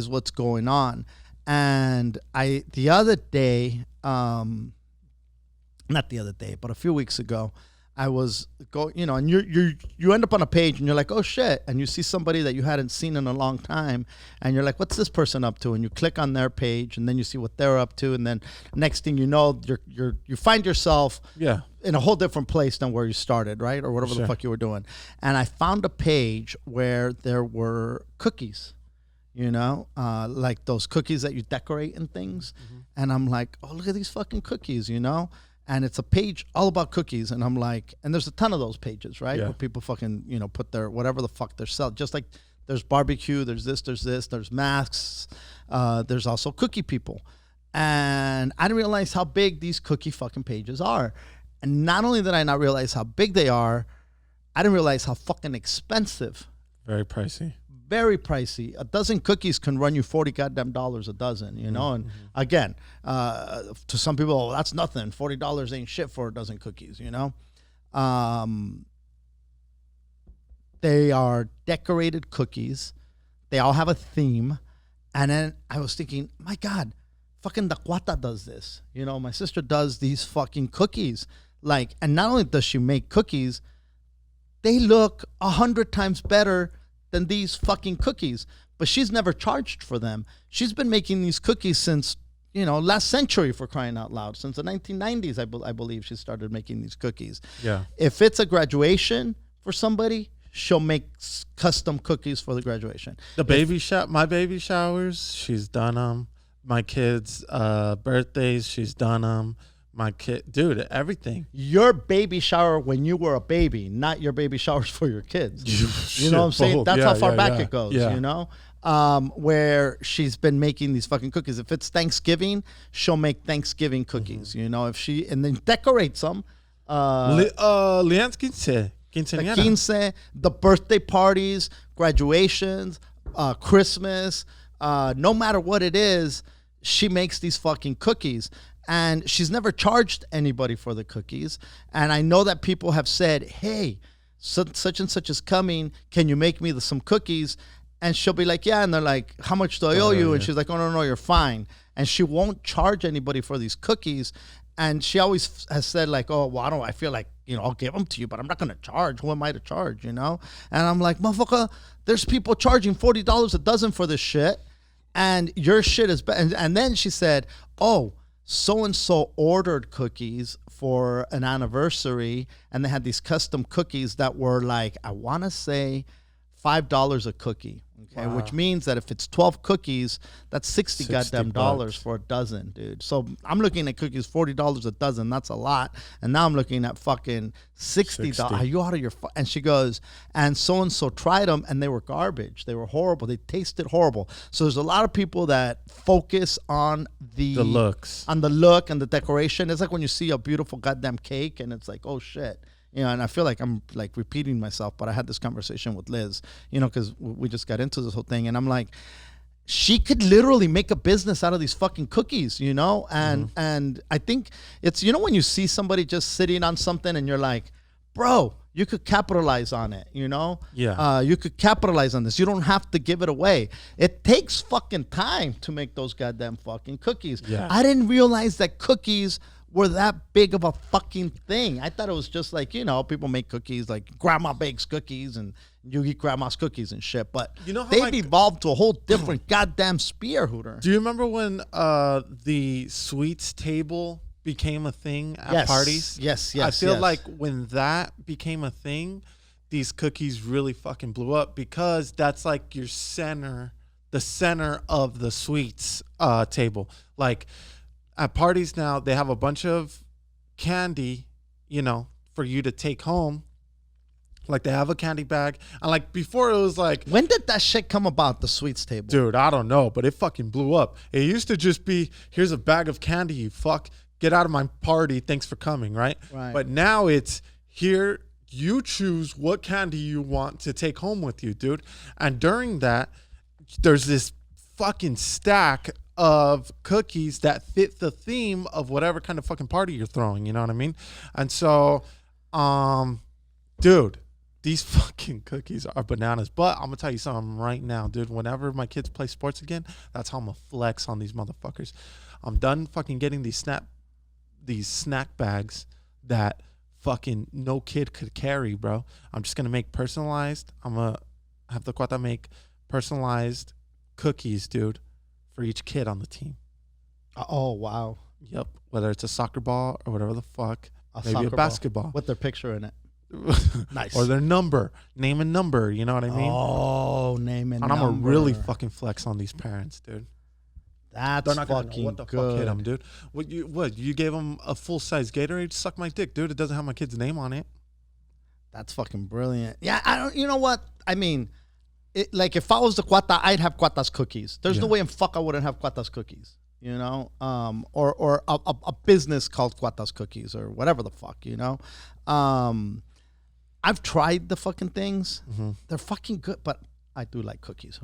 S2: what's going on. And the other day, not the other day, but a few weeks ago, I was and you end up on a page and you're like, oh shit, and you see somebody that you hadn't seen in a long time, and you're like, what's this person up to? And you click on their page, and then you see what they're up to, and then next thing you know, you find yourself in a whole different place than where you started, right, or whatever the fuck you were doing. And I found a page where there were cookies, like those cookies that you decorate and things, and I'm like, oh, look at these fucking cookies, And it's a page all about cookies. And I'm like, and there's a ton of those pages, right? Where people fucking, put their, whatever the fuck they're selling. Just like there's barbecue, there's this, there's masks. There's also cookie people. And I didn't realize how big these cookie fucking pages are. And not only did I not realize how big they are, I didn't realize how fucking expensive.
S1: Very pricey.
S2: Very pricey. A dozen cookies can run you $40 goddamn dollars a dozen, And again, to some people, that's nothing. $40 ain't shit for a dozen cookies, They are decorated cookies. They all have a theme. And then I was thinking, my God, fucking Dakwata does this. My sister does these fucking cookies. And not only does she make cookies, they look 100 times better than these fucking cookies, but she's never charged for them. She's been making these cookies since, last century, for crying out loud. Since the 1990s, I believe she started making these cookies.
S1: Yeah.
S2: If it's a graduation for somebody, she'll make custom cookies for the graduation.
S1: My baby showers, she's done them. My kids' birthdays, she's done them. My kid, dude, everything.
S2: Your baby shower when you were a baby, not your baby showers for your kids. You know what I'm saying? That's how far back it goes, where she's been making these fucking cookies. If it's Thanksgiving, she'll make Thanksgiving cookies, if she, and then decorates them.
S1: Leanne's quinceañera.
S2: The birthday parties, graduations, Christmas, no matter what it is, she makes these fucking cookies. And she's never charged anybody for the cookies. And I know that people have said, hey, such and such is coming. Can you make me some cookies? And she'll be like, yeah. And they're like, how much do I owe you? And she's like, oh, no, you're fine. And she won't charge anybody for these cookies. And she always has said like, oh, well, I feel like, I'll give them to you, but I'm not going to charge. Who am I to charge, And I'm like, motherfucker, there's people charging $40 a dozen for this shit. And your shit is bad. And then she said, oh, so-and-so ordered cookies for an anniversary, and they had these custom cookies that were like, I want to say $5 a cookie. Okay, wow. Which means that if it's 12 cookies, that's 60 goddamn dollars for a dozen, dude. So I'm looking at cookies, $40 a dozen. That's a lot. And now I'm looking at fucking $60. Are you out of your? And she goes, and so tried them, and they were garbage. They were horrible. They tasted horrible. So there's a lot of people that focus on the
S1: looks,
S2: on the look and the decoration. It's like when you see a beautiful goddamn cake, and it's like, oh shit. And I feel like I'm like repeating myself, but I had this conversation with Liz, because we just got into this whole thing, and I'm like, she could literally make a business out of these fucking cookies, and I think it's, when you see somebody just sitting on something and you're like, bro, you could capitalize on it, you could capitalize on this. You don't have to give it away. It takes fucking time to make those goddamn fucking cookies.
S1: Yeah.
S2: I didn't realize that cookies were that big of a fucking thing. I thought it was just like, people make cookies, like grandma bakes cookies and you eat grandma's cookies and shit. But they've evolved to a whole different goddamn spear, Hooter.
S1: Do you remember when the sweets table became a thing at parties?
S2: Yes.
S1: I feel like when that became a thing, these cookies really fucking blew up, because that's like your center, the center of the sweets table. Like, at parties now, they have a bunch of candy, for you to take home. Like, they have a candy bag. And, like, before it was like...
S2: When did that shit come about, the sweets table?
S1: Dude, I don't know, but it fucking blew up. It used to just be, here's a bag of candy, you fuck. Get out of my party. Thanks for coming, right? But now it's, here, you choose what candy you want to take home with you, dude. And during that, there's this fucking stack of cookies that fit the theme of whatever kind of fucking party you're throwing, you know what I mean? And so, dude, these fucking cookies are bananas. But I'm gonna tell you something right now, dude. Whenever my kids play sports again, that's how I'm gonna flex on these motherfuckers. I'm done fucking getting these snack bags that fucking no kid could carry, bro. I'm just going to make personalized. I'm going to have the cuata make personalized cookies, dude, for each kid on the team.
S2: Oh, wow.
S1: Yep. Whether it's a soccer ball or whatever the fuck. Maybe a
S2: soccer
S1: basketball.
S2: ball with their picture in it. Nice.
S1: Or their number. Name and number. You know what I mean?
S2: Oh, name and number.
S1: And I'm going to really fucking flex on these parents, dude.
S2: That's
S1: They're not gonna
S2: fucking
S1: know what the
S2: good.
S1: fuck hit them, dude. What? You gave them a full-size Gatorade? Suck my dick, dude. It doesn't have my kid's name on it.
S2: That's fucking brilliant. Yeah, I don't. You know what? I mean, like if I was the cuata, I'd have cuata's cookies. There's no way in fuck I wouldn't have cuata's cookies. You know, or a business called cuata's cookies or whatever the fuck. You know, I've tried the fucking things. Mm-hmm. They're fucking good, but I do like cookies.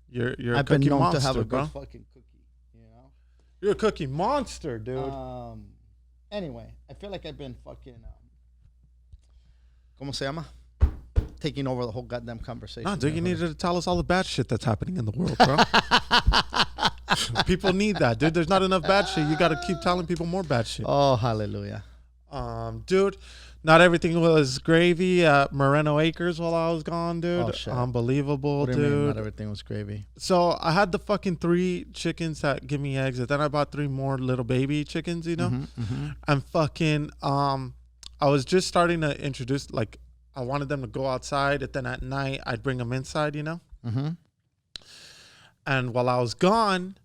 S1: You're
S2: I've
S1: a cookie
S2: been known
S1: monster,
S2: to have a
S1: bro.
S2: good fucking cookie. You know,
S1: You're a cookie monster, dude.
S2: Anyway, I feel like I've been fucking. ¿Cómo se llama? Taking over the whole goddamn conversation.
S1: No, dude, you needed to tell us all the bad shit that's happening in the world, bro. People need that, dude. There's not enough bad shit. You got to keep telling people more bad shit.
S2: Oh, hallelujah.
S1: Dude, not everything was gravy at Moreno Acres while I was gone, dude.
S2: Oh, shit.
S1: Unbelievable,
S2: What do you
S1: dude.
S2: mean not everything was gravy?
S1: So I had the fucking 3 chickens that give me eggs, and then I bought 3 more little baby chickens, you know?
S2: Mm-hmm.
S1: And fucking, I was just starting to introduce, like, I wanted them to go outside, and then at night I'd bring them inside, you know?
S2: Mm-hmm.
S1: And while I was gone,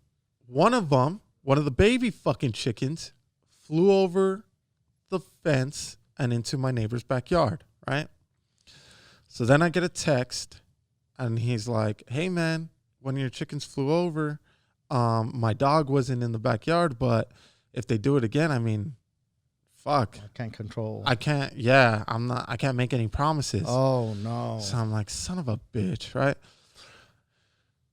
S1: one of the baby fucking chickens flew over the fence and into my neighbor's backyard, right? So then I get a text, and he's like, hey, man, one of your chickens flew over. My dog wasn't in the backyard, but if they do it again, I mean, fuck.
S2: I can't control.
S1: I can't make any promises.
S2: Oh, no.
S1: So I'm like, son of a bitch, right?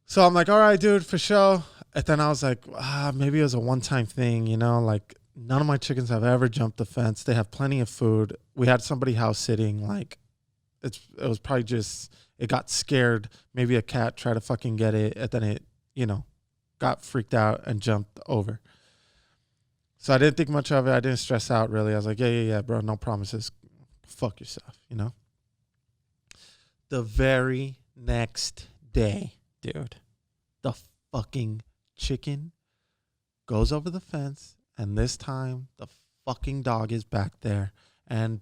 S1: So I'm like, all right, dude, for sure. And then I was like, maybe it was a one-time thing, you know? Like, none of my chickens have ever jumped the fence. They have plenty of food. We had somebody house sitting. Like, it was probably just, it got scared. Maybe a cat tried to fucking get it, and then it, you know, got freaked out and jumped over. So I didn't think much of it. I didn't stress out, really. I was like, yeah, bro, no promises. Fuck yourself, you know? The very next day, dude, the fucking chicken goes over the fence, and this time the fucking dog is back there, and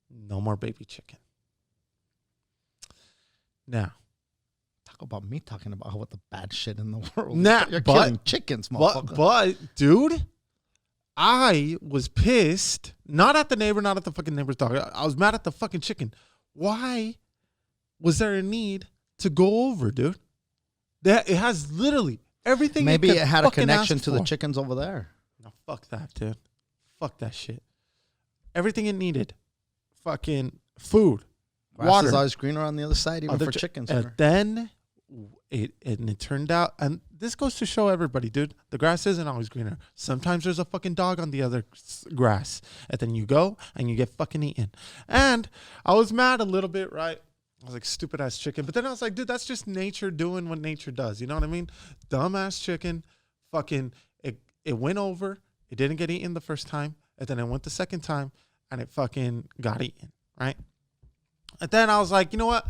S1: no more baby chicken. Now,
S2: talk about me talking about what the bad shit in the world. You're
S1: but,
S2: killing chickens, motherfucker.
S1: But, dude, I was pissed. Not at the neighbor, not at the fucking neighbor's dog. I was mad at the fucking chicken. Why was there a need to go over, dude? It has literally everything.
S2: Maybe it had a connection to
S1: for.
S2: the chickens over there.
S1: No, fuck that, dude. Fuck that shit. Everything it needed. Fucking food.
S2: Grass
S1: water.
S2: is always greener on the other side, even for chickens.
S1: And then it turned out, and this goes to show everybody, dude, the grass isn't always greener. Sometimes there's a fucking dog on the other grass, and then you go and you get fucking eaten. And I was mad a little bit, right? I was like, stupid ass chicken. But then I was like, dude, that's just nature doing what nature does. You know what I mean? Dumb ass chicken, fucking, it went over. It didn't get eaten the first time. And then it went the second time, and it fucking got eaten, right? And then I was like, you know what?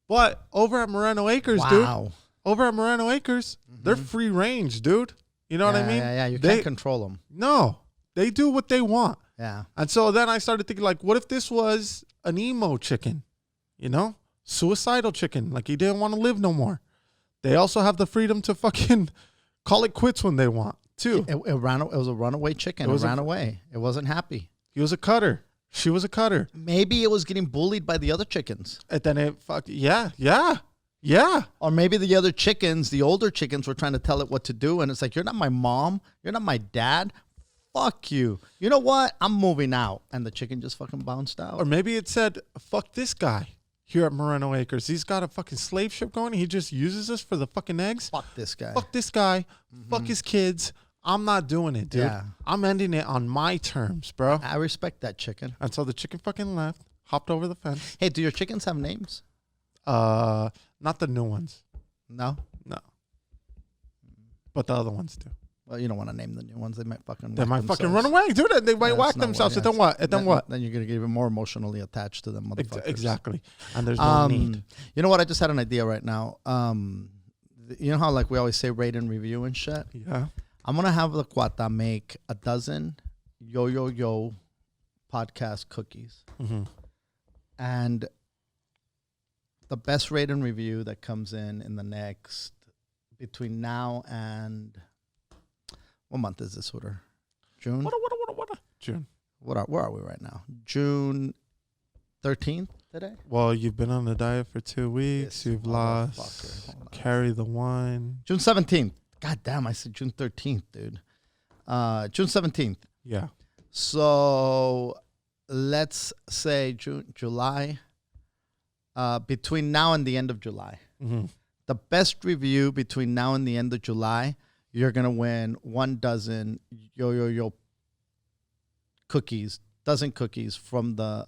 S1: But over at Moreno Acres, dude. Over at Moreno Acres, they're free range, dude. You know what I mean?
S2: Yeah. You can't control them.
S1: No. They do what they want.
S2: Yeah.
S1: And so then I started thinking, like, what if this was an emo chicken? You know? Suicidal chicken. Like, he didn't want to live no more. They also have the freedom to fucking call it quits when they want, too.
S2: It was a runaway chicken. It ran away. It wasn't happy.
S1: He was a cutter. She was a cutter.
S2: Maybe it was getting bullied by the other chickens.
S1: And then it yeah.
S2: Or maybe the other chickens, the older chickens, were trying to tell it what to do. And it's like, you're not my mom. You're not my dad. Fuck you. You know what? I'm moving out. And the chicken just fucking bounced out.
S1: Or maybe it said, fuck this guy here at Moreno Acres. He's got a fucking slave ship going. He just uses us for the fucking eggs.
S2: Fuck this guy.
S1: Fuck this guy. Fuck his kids. I'm not doing it, dude.
S2: Yeah.
S1: I'm ending it on my terms, bro.
S2: I respect that chicken.
S1: And so the chicken fucking left, hopped over the fence.
S2: Hey, do your chickens have names?
S1: Not the new ones.
S2: No?
S1: No. But the other ones do.
S2: Well, you don't want to name the new ones. They might fucking.
S1: They
S2: whack
S1: might fucking
S2: themselves.
S1: run away, dude. They might
S2: Yeah,
S1: whack
S2: that's not
S1: themselves.
S2: what-
S1: And then what? And then what?
S2: Then you're gonna get even more emotionally attached to them, motherfuckers.
S1: Exactly. And there's no need.
S2: You know what? I just had an idea right now. You know how like we always say rate and review and shit.
S1: Yeah.
S2: I'm gonna have the Quata make a dozen yo podcast cookies, and the best rate and review that comes in the next between now and what month is this, Hooter? June.
S1: What? June.
S2: Where are we right now? June 13th today.
S1: Well, you've been on the diet for 2 weeks.
S2: This
S1: You've lost. Carry the wine.
S2: June 17th. God damn, I said June 13th, dude. June 17th.
S1: Yeah.
S2: So let's say July. Between now and the end of July. The best review between now and the end of July, you're going to win 1 dozen yo cookies, dozen cookies from the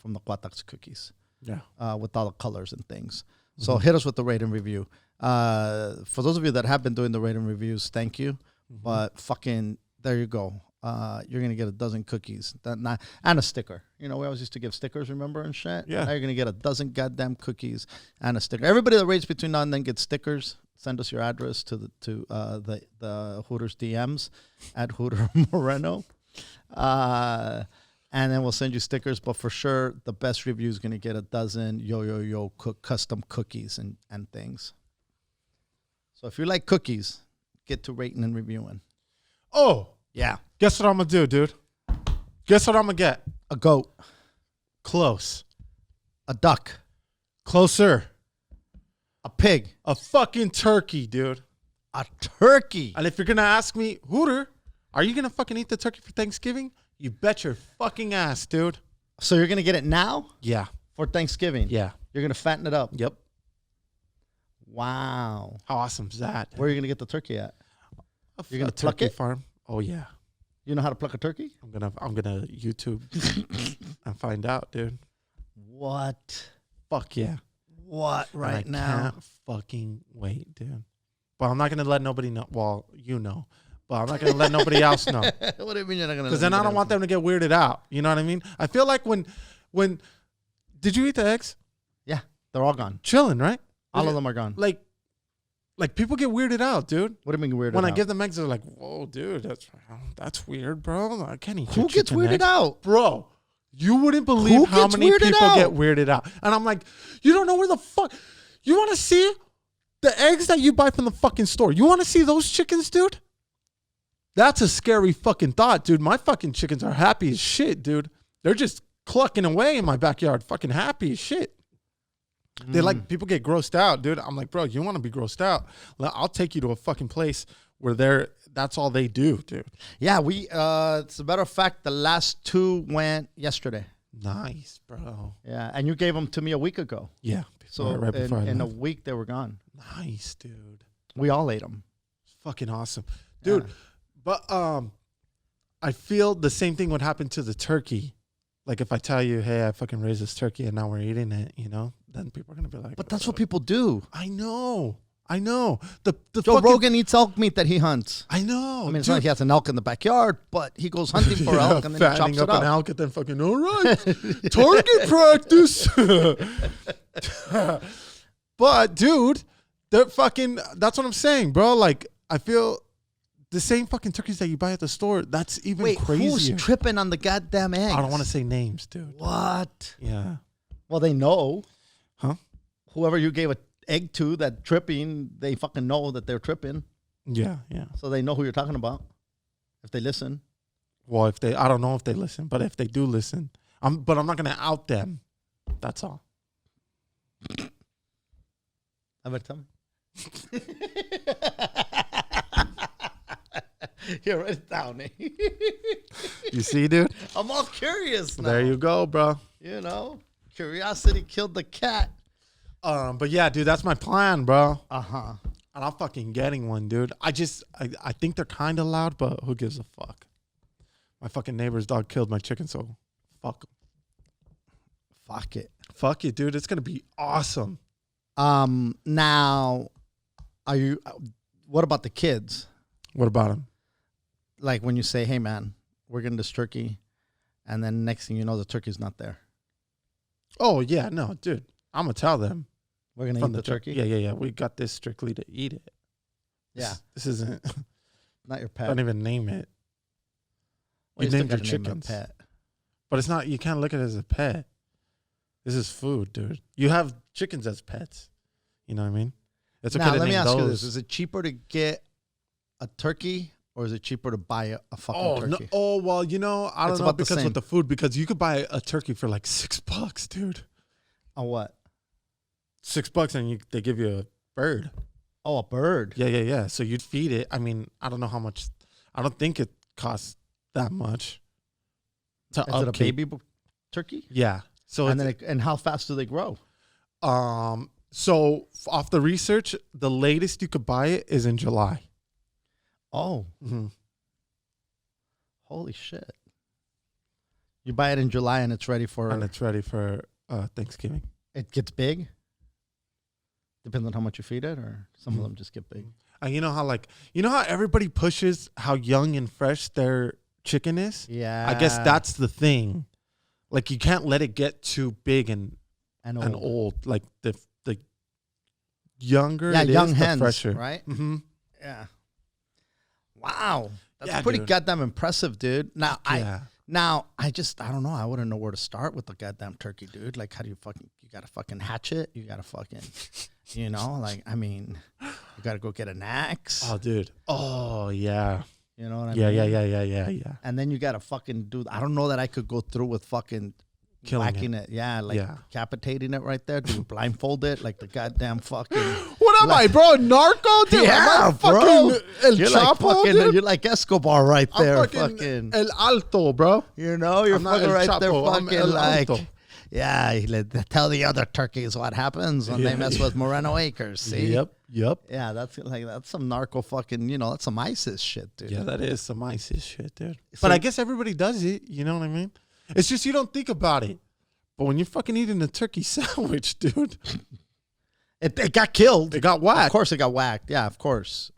S2: Quatax cookies.
S1: Yeah.
S2: With all the colors and things. So hit us with the rate and review. For those of you that have been doing the rate and reviews, thank you. But fucking, there you go. You're going to get a dozen cookies and a sticker. You know, we always used to give stickers, remember, and shit?
S1: Yeah.
S2: Now you're going to get a dozen goddamn cookies and a sticker. Everybody that rates between now and then gets stickers. Send us your address to the Hooters DMs at Hooter Moreno. And then we'll send you stickers. But for sure, the best review is going to get a dozen custom cookies and things. So if you like cookies, get to rating and reviewing.
S1: Oh.
S2: Yeah.
S1: Guess what I'm going to do, dude? Guess what I'm going to get?
S2: A goat.
S1: Close.
S2: A duck.
S1: Closer.
S2: A pig.
S1: A fucking turkey, dude.
S2: A turkey.
S1: And if you're going to ask me, Hooter, are you going to fucking eat the turkey for Thanksgiving? You bet your fucking ass, dude.
S2: So you're going to get it now?
S1: Yeah.
S2: For Thanksgiving?
S1: Yeah.
S2: You're going to fatten it up?
S1: Yep.
S2: Wow.
S1: How awesome is that?
S2: Where are you going to get the turkey at? You're going to pluck
S1: turkey
S2: it?
S1: farm. Oh, yeah.
S2: You know how to pluck a turkey?
S1: I'm gonna YouTube and find out, dude.
S2: What?
S1: Fuck yeah.
S2: What right
S1: I
S2: now?
S1: Can't fucking wait, dude. But I'm not gonna let nobody know. Well, you know, but I'm not gonna let nobody else know.
S2: What do you mean you're not gonna?
S1: Because then I don't want them to get weirded out. You know what I mean? I feel like when did you eat the eggs?
S2: Yeah, they're all gone.
S1: Chilling, right?
S2: All of them are gone.
S1: Like people get weirded out, dude.
S2: What do you mean weirded
S1: When
S2: out?
S1: I give them eggs, they're like, "Whoa, dude, that's weird, bro. I can't eat."
S2: Who gets weirded
S1: eggs.
S2: out,
S1: Bro? You wouldn't believe
S2: Who
S1: how
S2: gets
S1: many
S2: weirded
S1: people
S2: out?
S1: get weirded out. And I'm like, you don't know where the fuck. You want to see the eggs that you buy from the fucking store? You want to see those chickens, dude? That's a scary fucking thought, dude. My fucking chickens are happy as shit, dude. They're just clucking away in my backyard, fucking happy as shit. They like, people get grossed out, dude. I'm like, bro, you want to be grossed out? I'll take you to a fucking place where that's all they do, dude.
S2: Yeah, it's a matter of fact, the last 2 went yesterday.
S1: Nice, bro.
S2: Yeah, and you gave them to me a week ago.
S1: Yeah.
S2: So
S1: right before
S2: in a week, they were gone.
S1: Nice, dude.
S2: We all ate them.
S1: Fucking awesome. Dude,
S2: Yeah.
S1: But I feel the same thing would happen to the turkey. Like if I tell you, hey, I fucking raised this turkey and now we're eating it, you know, then people are going to be like.
S2: But that's what people do.
S1: I know. The
S2: Joe
S1: fucking,
S2: Rogan eats elk meat that he hunts.
S1: I know.
S2: I mean, it's not like he has an elk in the backyard, but he goes hunting for elk and then he chops it
S1: up.
S2: up.
S1: An elk and then fucking, all right, target practice. But, dude, that's what I'm saying, bro. Like, I feel the same fucking turkeys that you buy at the store, that's even crazier.
S2: Who's tripping on the goddamn eggs?
S1: I don't want to say names, dude.
S2: What?
S1: Yeah.
S2: Well, they know.
S1: Huh?
S2: Whoever you gave an egg to that tripping, they fucking know that they're tripping.
S1: Yeah.
S2: So they know who you're talking about if they listen.
S1: Well, I don't know if they listen, but if they do listen, but I'm not going to out them. That's all.
S2: How about tell me? Here, write it down.
S1: You see, dude?
S2: I'm all curious now.
S1: There you go, bro.
S2: You know, curiosity killed the cat.
S1: But yeah, dude, that's my plan, bro.
S2: Uh-huh.
S1: And I'm fucking getting one, dude. I think they're kind of loud, but who gives a fuck? My fucking neighbor's dog killed my chicken, so fuck 'em.
S2: Fuck it.
S1: Fuck it, dude. It's going to be awesome.
S2: Now, what about the kids?
S1: What about them?
S2: like when you say, "Hey, man, we're getting this turkey," and then next thing you know, the turkey's not there.
S1: Oh yeah, no, dude. I'm gonna tell them
S2: We're gonna
S1: from
S2: eat the turkey.
S1: Yeah. We got this strictly to eat it.
S2: Yeah.
S1: This isn't.
S2: Not your pet.
S1: Don't even name it.
S2: Well,
S1: You
S2: still
S1: named your
S2: gotta name it a
S1: chickens,
S2: pet.
S1: but it's not. You can't look at it as a pet. This is food, dude. You have chickens as pets. You know what I mean? It's okay
S2: Now,
S1: to
S2: let me
S1: name
S2: ask you
S1: those.
S2: this: is it cheaper to get a turkey, or is it cheaper to buy a fucking
S1: Oh no!
S2: turkey?
S1: Oh well, you know I don't
S2: It's
S1: know
S2: about the
S1: because
S2: same.
S1: with the food, because you could buy a turkey for like $6, dude.
S2: A what?
S1: $6 and they give you a bird.
S2: Oh, a bird.
S1: Yeah. So you'd feed it. I mean, I don't know how much. I don't think it costs that much. To
S2: Is it a
S1: upkeep.
S2: baby turkey?
S1: Yeah. So
S2: And
S1: it's,
S2: then and how fast do they grow?
S1: so off the research, the latest you could buy it is in July.
S2: Oh,
S1: Mm-hmm.
S2: holy shit! You buy it in July and it's ready for.
S1: And it's ready for Thanksgiving.
S2: It gets big. Depends on how much you feed it, or some
S1: Mm-hmm.
S2: of them just get big.
S1: And you know how everybody pushes how young and fresh their chicken is?
S2: Yeah,
S1: I guess that's the thing. Like you can't let it get too big and
S2: and
S1: old. Like the younger
S2: Yeah,
S1: it
S2: young
S1: is,
S2: hens,
S1: the fresher.
S2: right?
S1: Mm-hmm.
S2: Yeah. Wow, that's
S1: Yeah,
S2: pretty
S1: dude.
S2: goddamn impressive, dude. Now
S1: Yeah.
S2: I don't know. I wouldn't know where to start with the goddamn turkey, dude. Like, how do you gotta fucking hatch it? You gotta fucking, like, I mean, you gotta go get an axe.
S1: Oh, dude. Oh, yeah.
S2: You know what I
S1: Yeah,
S2: mean?
S1: yeah.
S2: And then you gotta fucking do. I don't know that I could go through with fucking
S1: Killing
S2: whacking it. Yeah, like
S1: Yeah.
S2: decapitating it right there. Do you blindfold it like the goddamn fucking?
S1: What am I, bro? Narco? Dude,
S2: Yeah,
S1: am I
S2: bro.
S1: fucking El
S2: You're like
S1: Chapo,
S2: fucking.
S1: dude?
S2: You're like Escobar right
S1: I'm
S2: there.
S1: fucking El Alto, bro.
S2: You're
S1: I'm
S2: fucking
S1: not El
S2: right there,
S1: Chapo, I'm
S2: fucking
S1: El
S2: like.
S1: Alto.
S2: Yeah, tell the other turkeys what happens when they mess with Moreno Acres. See?
S1: Yep.
S2: Yeah, that's some narco fucking, that's some ISIS shit, dude.
S1: Yeah, that is some ISIS shit, dude.
S2: So-
S1: But I guess everybody does it. You know what I mean? It's just you don't think about it. But when you're fucking eating a turkey sandwich, dude,
S2: It got killed.
S1: it got whacked.
S2: Of course it got whacked. Yeah, of course.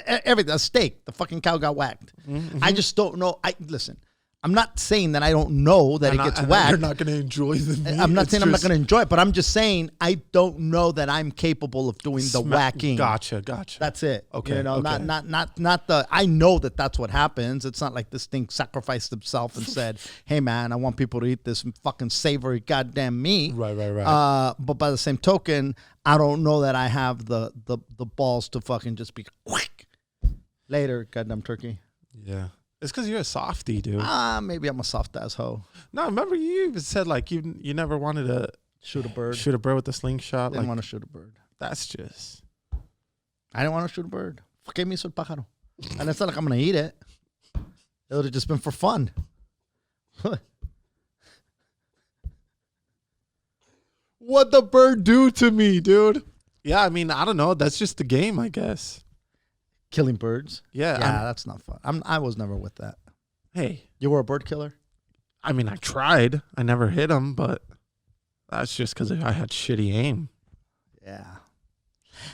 S2: Everything. A steak. The fucking cow got whacked.
S1: Mm-hmm.
S2: I just don't know. Listen, I'm not saying that I don't know that it gets
S1: And
S2: whacked.
S1: you're not going to enjoy the meat.
S2: I'm not
S1: It's
S2: saying I'm not
S1: just
S2: going to enjoy it, but I'm just saying I don't know that I'm capable of doing the whacking.
S1: Gotcha.
S2: That's it.
S1: Okay, okay.
S2: Not the. I know that that's what happens. It's not like this thing sacrificed himself and said, "Hey, man, I want people to eat this fucking savory goddamn meat."
S1: Right.
S2: But by the same token, I don't know that I have the balls to fucking just be quick. Later, goddamn turkey.
S1: Yeah. It's because you're a softie, dude.
S2: Maybe I'm a soft ass hoe.
S1: No, remember you even said like you never wanted to
S2: Shoot a bird.
S1: shoot a bird with a slingshot.
S2: Didn't
S1: Like
S2: want to shoot a bird.
S1: that's just
S2: I didn't want to shoot a bird. ¿Qué me hizo el pájaro? And it's not like I'm going to eat it. It would have just been for fun.
S1: what the bird do to me, dude. Yeah, I mean, I don't know. That's just the game, I guess.
S2: Killing birds.
S1: Yeah.
S2: Yeah, that's not fun. I was never with that.
S1: Hey,
S2: You were a bird killer?
S1: I mean, I tried. I never hit him, but that's just because I had shitty aim.
S2: Yeah.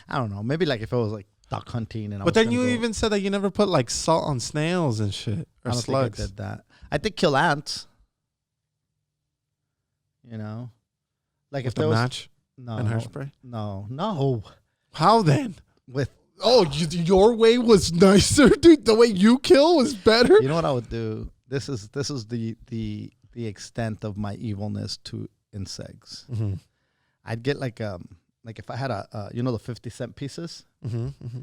S2: I don't know. Maybe like if it was like duck hunting and I
S1: But
S2: was
S1: then
S2: gonna
S1: you
S2: go-
S1: even said that you never put like salt on snails and shit
S2: I
S1: or
S2: don't
S1: slugs.
S2: think I did that. I did kill ants. Like
S1: With
S2: if
S1: the
S2: there was
S1: match
S2: no
S1: and hairspray.
S2: no
S1: How then?
S2: with
S1: Your way was nicer, dude. The way you kill was better.
S2: you know what I would do. This is the extent of my evilness to insects.
S1: Mm-hmm.
S2: I'd get like if I had a the 50-cent pieces
S1: Mm-hmm. Mm-hmm.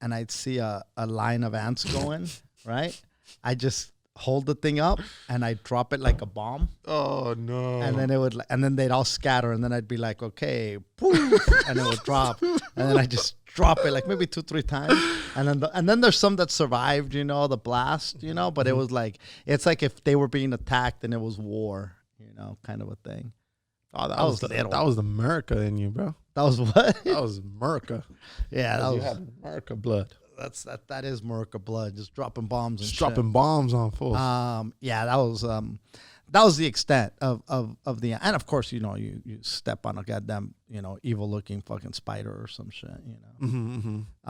S2: and I'd see a line of ants going right. I just hold the thing up and I drop it like a bomb.
S1: Oh no!
S2: And then and then they'd all scatter, and then I'd be like, okay, poof, and it would drop, and then I just drop it like maybe 2-3 times, and then there's some that survived, the blast, but it was like it's like if they were being attacked and it was war, kind of a thing.
S1: Oh, that
S2: I
S1: was
S2: was little.
S1: that was the America in you, bro.
S2: That was what?
S1: That was America.
S2: Yeah, that
S1: You
S2: was
S1: had America blood.
S2: that is Murica blood, just dropping bombs and
S1: Just
S2: shit.
S1: dropping bombs on fools.
S2: Yeah, that was That was the extent of the, and of course, you step on a goddamn, evil looking fucking spider or some shit,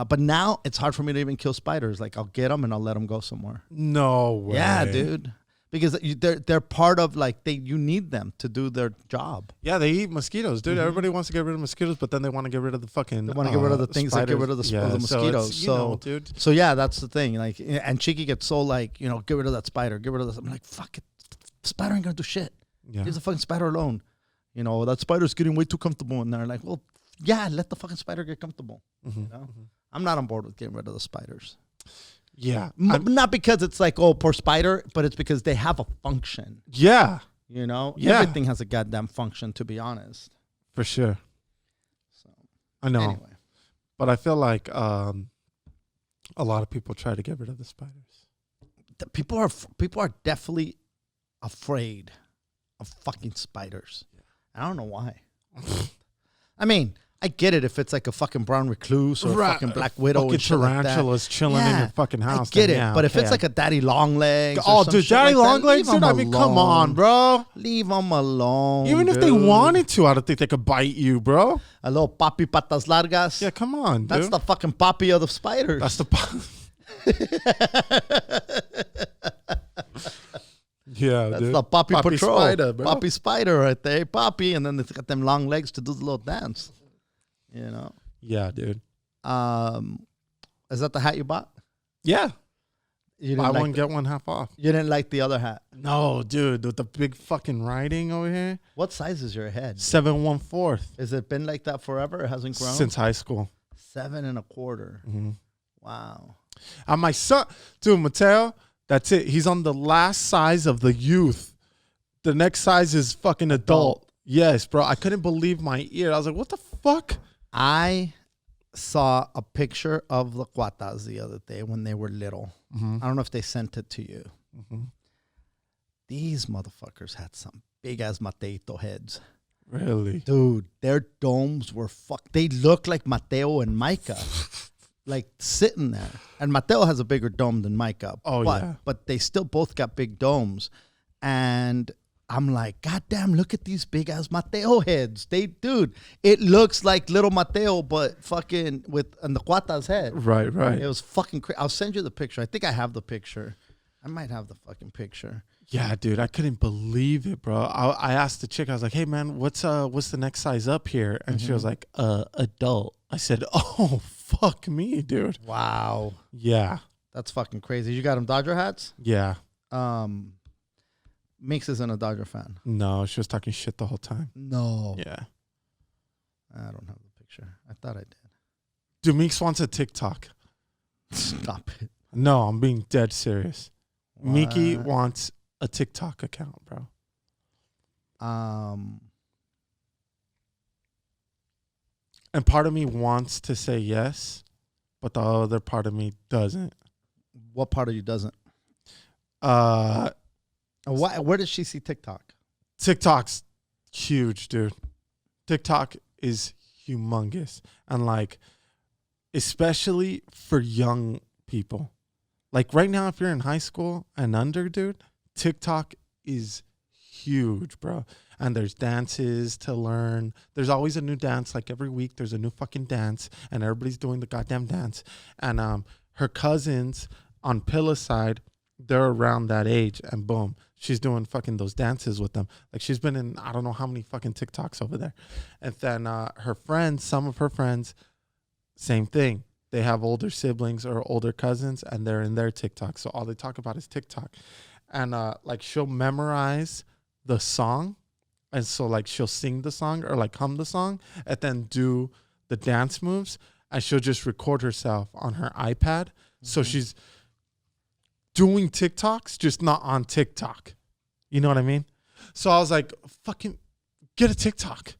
S2: But now it's hard for me to even kill spiders. Like I'll get them and I'll let them go somewhere.
S1: No way.
S2: Yeah, dude. Because they're part of you need them to do their job.
S1: Yeah, they eat mosquitoes, dude. Everybody wants to get rid of mosquitoes, but then they want to get rid of the fucking.
S2: They want to get rid of the things that get rid of the mosquitoes. So,
S1: dude.
S2: So yeah, that's the thing. Like, and Chiki gets so get rid of that spider, get rid of this. I'm like, fuck it, the spider ain't gonna do shit.
S1: Yeah.
S2: Leave the fucking spider alone. That spider's getting way too comfortable in there. Like, well, yeah, let the fucking spider get comfortable. I'm not on board with getting rid of the spiders.
S1: Yeah.
S2: Not because it's like, oh, poor spider, but it's because they have a function.
S1: Yeah.
S2: Yeah. Everything has a goddamn function, to be honest.
S1: For sure.
S2: So
S1: I know.
S2: Anyway.
S1: But I feel like a lot of people try to get rid of the spiders.
S2: People are definitely afraid of fucking spiders. I don't know why. I mean, I get it if it's like a fucking brown recluse or a fucking black widow
S1: fucking
S2: and shit
S1: tarantulas
S2: like
S1: chilling in your fucking house.
S2: I get it,
S1: yeah,
S2: but
S1: okay.
S2: if it's like a daddy long legs,
S1: oh, dude, daddy long legs, dude. I mean, come on, bro.
S2: Leave them alone.
S1: Even if they wanted to, I don't think they could bite you, bro.
S2: A little papi patas largas.
S1: Yeah, come on, dude.
S2: That's the fucking papi of the spiders.
S1: That's the. Yeah,
S2: that's
S1: dude.
S2: the Poppy Patrol.
S1: Spider, bro.
S2: Poppy Spider right there. Poppy, and then it's got them long legs to do the little dance.
S1: Yeah, dude.
S2: Is that the hat you bought?
S1: Yeah.
S2: You
S1: Buy one, get one half off.
S2: You didn't like the other hat?
S1: No, dude. With the big fucking writing over here.
S2: What size is your head?
S1: 7 1/4.
S2: Has it been like that forever? It hasn't grown?
S1: Since high school.
S2: 7 1/4.
S1: Mm-hmm.
S2: Wow.
S1: And my son, dude, Mateo, that's it. He's on the last size of the youth. The next size is fucking adult. Yes, bro. I couldn't believe my ear. I was like, what the fuck?
S2: I saw a picture of the cuatas the other day when they were little.
S1: Mm-hmm.
S2: I don't know if they sent it to you.
S1: Mm-hmm.
S2: These motherfuckers had some big ass Mateito heads.
S1: Really?
S2: Dude, their domes were They look like Mateo and Micah. Like sitting there. And Mateo has a bigger dome than Micah.
S1: Oh, yeah.
S2: But they still both got big domes. And I'm like, God damn, look at these big ass Mateo heads. Dude, it looks like little Mateo, but fucking on the Cuata's head.
S1: Right.
S2: It was fucking crazy. I'll send you the picture. I think I have the picture. I might have the fucking picture.
S1: Yeah, dude, I couldn't believe it, bro. I asked the chick, I was like, hey, man, what's the next size up here? And she was like, adult. I said, oh, fuck me, dude.
S2: Wow.
S1: Yeah.
S2: That's fucking crazy. You got them Dodger hats?
S1: Yeah.
S2: Mix isn't a Dodger fan.
S1: No, she was talking shit the whole time.
S2: No.
S1: Yeah.
S2: I don't have the picture. I thought I did.
S1: Dude, Meeks wants a TikTok.
S2: Stop it.
S1: No, I'm being dead serious.
S2: What?
S1: Miki wants a TikTok account, bro. And part of me wants to say yes, but the other part of me doesn't.
S2: What part of you doesn't? Where does she see TikTok?
S1: TikTok's huge, dude. TikTok is humongous. And like, especially for young people. Like right now, if you're in high school and under, dude, TikTok is huge, bro. And there's dances to learn. There's always a new dance. Like every week, there's a new fucking dance, and everybody's doing the goddamn dance. And her cousins on Pilla's side, they're around that age, and boom, she's doing fucking those dances with them. Like she's been in I don't know how many fucking TikToks over there. And then her friends, some of her friends, same thing. They have older siblings or older cousins, and they're in their TikTok. So all they talk about is TikTok. And like she'll memorize the song. And so like she'll sing the song or like hum the song and then do the dance moves. And she'll just record herself on her iPad. Mm-hmm. So she's doing TikToks, just not on TikTok. You know what I mean? So I was like, fucking get a TikTok.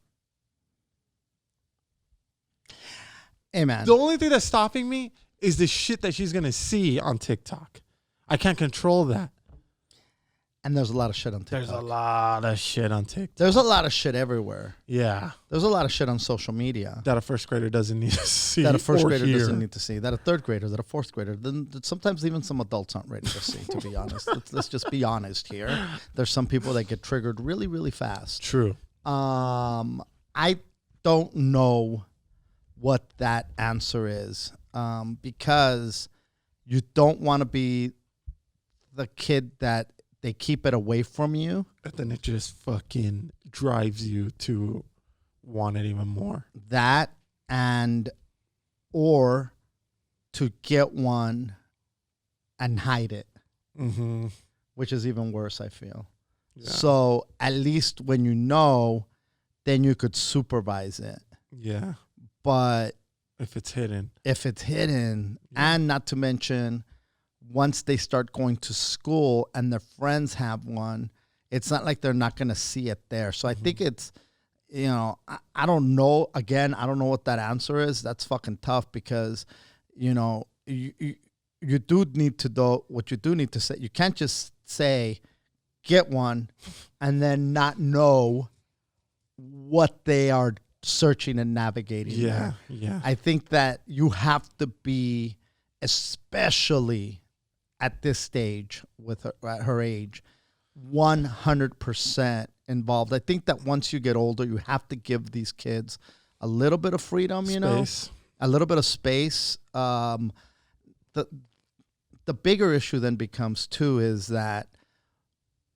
S2: Hey, man.
S1: The only thing that's stopping me is the shit that she's going to see on TikTok. I can't control that.
S2: And there's a lot of shit on TikTok.
S1: There's a lot of shit on TikTok.
S2: There's a lot of shit everywhere.
S1: Yeah.
S2: There's a lot of shit on social media.
S1: That a first grader doesn't need to see.
S2: That a first grader
S1: hear.
S2: doesn't need to see. That a third grader, that a fourth grader. Then sometimes even some adults aren't ready to see, to be honest. Let's just be honest here. There's some people that get triggered really, really fast.
S1: True.
S2: I don't know what that answer is, because you don't want to be the kid that they keep it away from you.
S1: And then it just fucking drives you to want it even more.
S2: That or to get one and hide it, which is even worse, I feel. Yeah. So at least when you know, then you could supervise it.
S1: Yeah.
S2: But
S1: if it's hidden,
S2: and not to mention, once they start going to school and their friends have one, it's not like they're not going to see it there. So I think it's, I don't know. Again, I don't know what that answer is. That's fucking tough because, you do need to do what you do need to say. You can't just say, get one, and then not know what they are searching and navigating.
S1: Yeah.
S2: there.
S1: Yeah.
S2: I think that you have to be, especially at this stage with her, at her age, 100% involved. I think that once you get older, you have to give these kids a little bit of freedom, a little bit of space. The bigger issue then becomes too is that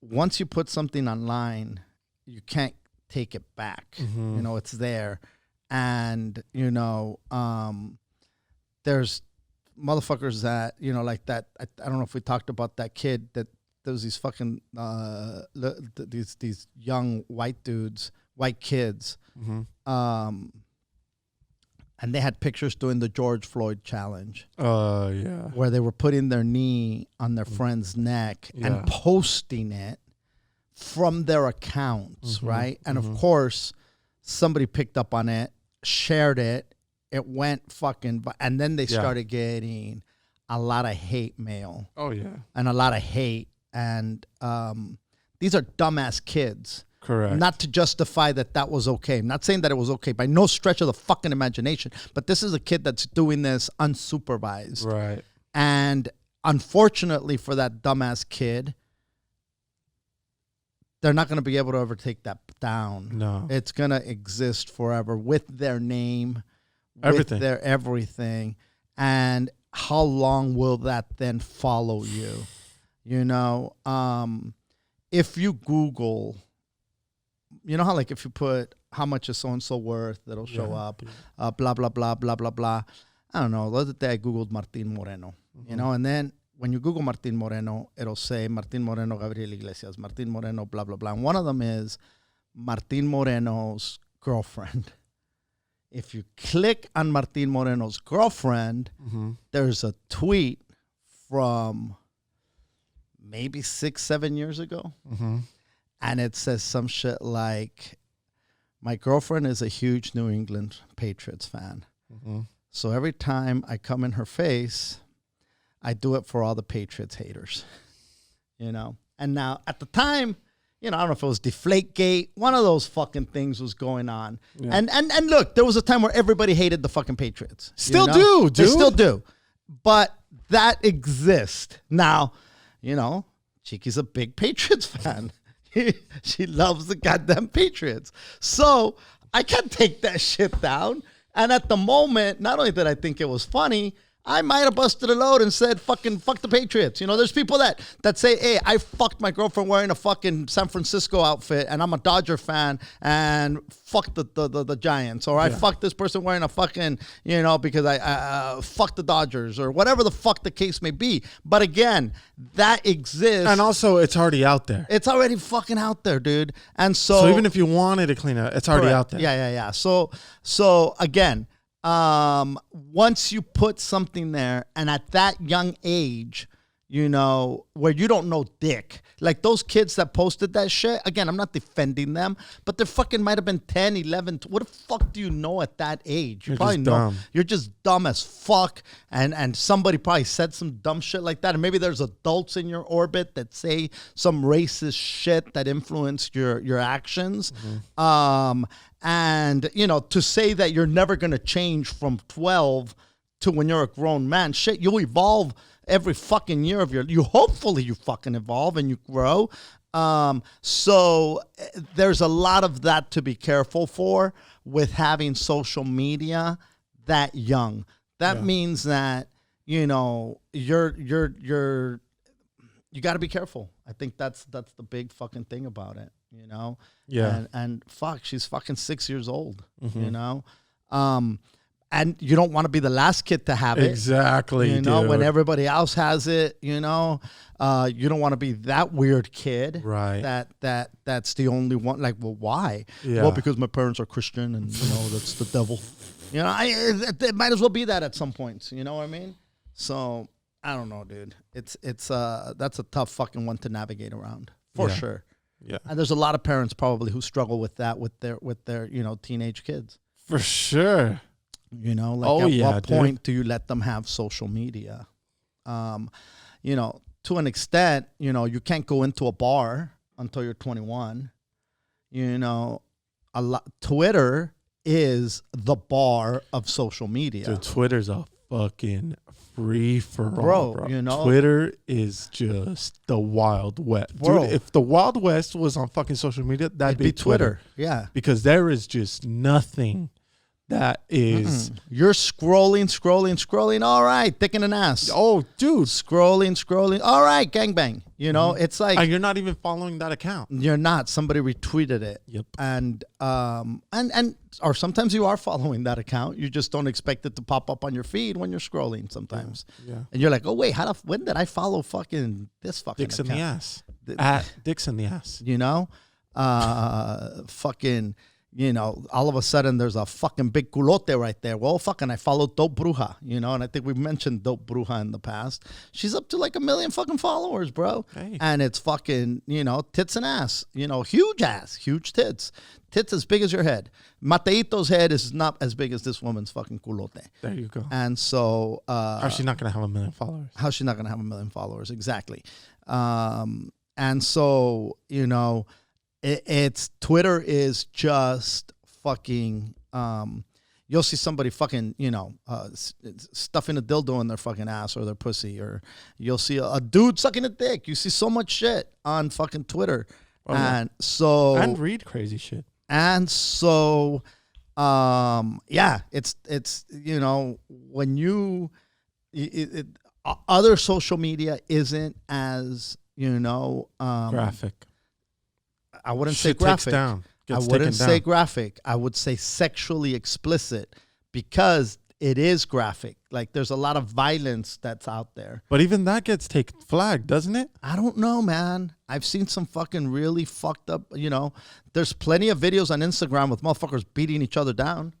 S2: once you put something online, you can't take it back. It's there. And, there's motherfuckers that, like that. I don't know if we talked about that kid that there was these fucking, these young white kids. And they had pictures doing the George Floyd challenge.
S1: Yeah.
S2: Where they were putting their knee on their friend's neck and posting it from their accounts, right? And of course, somebody picked up on it, shared it. It went fucking, and then they started getting a lot of hate mail.
S1: Oh, yeah.
S2: And a lot of hate. And these are dumbass kids.
S1: Correct.
S2: Not to justify that was okay. I'm not saying that it was okay by no stretch of the fucking imagination. But this is a kid that's doing this unsupervised.
S1: Right.
S2: And unfortunately for that dumbass kid, they're not going to be able to ever take that down.
S1: No.
S2: It's going to exist forever with their name,
S1: everything.
S2: with their everything. And how long will that then follow you? If you Google, how like if you put how much is so-and-so worth, it'll show up, blah, blah, blah, blah, blah, blah. I don't know. The other day I Googled Martin Moreno, and then when you Google Martin Moreno, it'll say Martin Moreno, Gabriel Iglesias, Martin Moreno, blah, blah, blah. And one of them is Martin Moreno's girlfriend. If you click on Martin Moreno's girlfriend, there's a tweet from maybe 6-7 years ago. And it says some shit like, my girlfriend is a huge New England Patriots fan. So every time I come in her face, I do it for all the Patriots haters, And now at the time, I don't know if it was Deflategate, one of those fucking things was going on. Yeah. And look, there was a time where everybody hated the fucking Patriots.
S1: Still do, dude.
S2: They still do. But that exists. Now, Chiki's a big Patriots fan. She loves the goddamn Patriots. So I can't take that shit down. And at the moment, not only did I think it was funny, I might have busted a load and said, fuck the Patriots. There's people that say, hey, I fucked my girlfriend wearing a fucking San Francisco outfit and I'm a Dodger fan and fuck the Giants. Or I fucked this person wearing a fucking, because I fucked the Dodgers or whatever the fuck the case may be. But again, that exists.
S1: And also it's already out there.
S2: It's already fucking out there, dude. And so
S1: even if you wanted to clean it, it's already out there.
S2: Yeah. So again, once you put something there and at that young age, where you don't know dick. Like those kids that posted that shit, again, I'm not defending them, but they fucking might have been 10, 11. What the fuck do you know at that age? You probably know. Dumb. You're just dumb as fuck. And somebody probably said some dumb shit like that. And maybe there's adults in your orbit that say some racist shit that influenced your actions. And, to say that you're never going to change from 12 to when you're a grown man, shit, you'll evolve every fucking year of hopefully you fucking evolve and you grow. So there's a lot of that to be careful for with having social media that young. That means that, you got to be careful. I think that's the big fucking thing about it, Yeah. And fuck, she's fucking 6 years old, and you don't want to be the last kid to have it.
S1: Exactly.
S2: When everybody else has it, you don't want to be that weird kid.
S1: Right.
S2: That's the only one. Like, well, why?
S1: Yeah.
S2: Well, because my parents are Christian and, that's the devil. It might as well be that at some points. You know what I mean? So, I don't know, dude. That's a tough fucking one to navigate around. For sure.
S1: Yeah.
S2: And there's a lot of parents probably who struggle with that with their teenage kids.
S1: For sure.
S2: What point do you let them have social media? To an extent, you can't go into a bar until you're 21. Twitter is the bar of social media.
S1: Dude, Twitter's a fucking free for all, bro. Twitter is just the Wild West. Bro. Dude, if the Wild West was on fucking social media, that'd be Twitter.
S2: Yeah.
S1: Because there is just nothing that is...
S2: You're scrolling. All right, dick in an ass.
S1: Oh, dude.
S2: Scrolling. All right, gangbang. It's like...
S1: And you're not even following that account.
S2: You're not. Somebody retweeted it.
S1: Yep.
S2: And or sometimes you are following that account. You just don't expect it to pop up on your feed when you're scrolling sometimes.
S1: Yeah.
S2: And you're like, oh, wait, when did I follow fucking this fucking
S1: Dicks
S2: account?
S1: in the ass. At Dicks in the ass.
S2: Fucking... all of a sudden there's a fucking big culote right there. Well, fucking I followed Dope Bruja, and I think we've mentioned Dope Bruja in the past. She's up to like 1 million fucking followers, bro.
S1: Hey.
S2: And it's fucking, tits and ass, huge ass, huge tits. Tits as big as your head. Mateito's head is not as big as this woman's fucking culote.
S1: There you go.
S2: And so...
S1: how's she not going to have 1 million followers?
S2: How's she not going to have 1 million followers? Exactly. And so, it's Twitter is just fucking you'll see somebody fucking stuffing a dildo in their fucking ass or their pussy, or you'll see a dude sucking a dick. You see so much shit on fucking Twitter. And
S1: read crazy shit.
S2: And so it's when you other social media isn't as
S1: graphic.
S2: I wouldn't say
S1: shit
S2: graphic.
S1: I wouldn't
S2: say graphic. I would say sexually explicit, because it is graphic. Like, there's a lot of violence that's out there.
S1: But even that gets flagged, doesn't it?
S2: I don't know, man. I've seen some fucking really fucked up, there's plenty of videos on Instagram with motherfuckers beating each other down.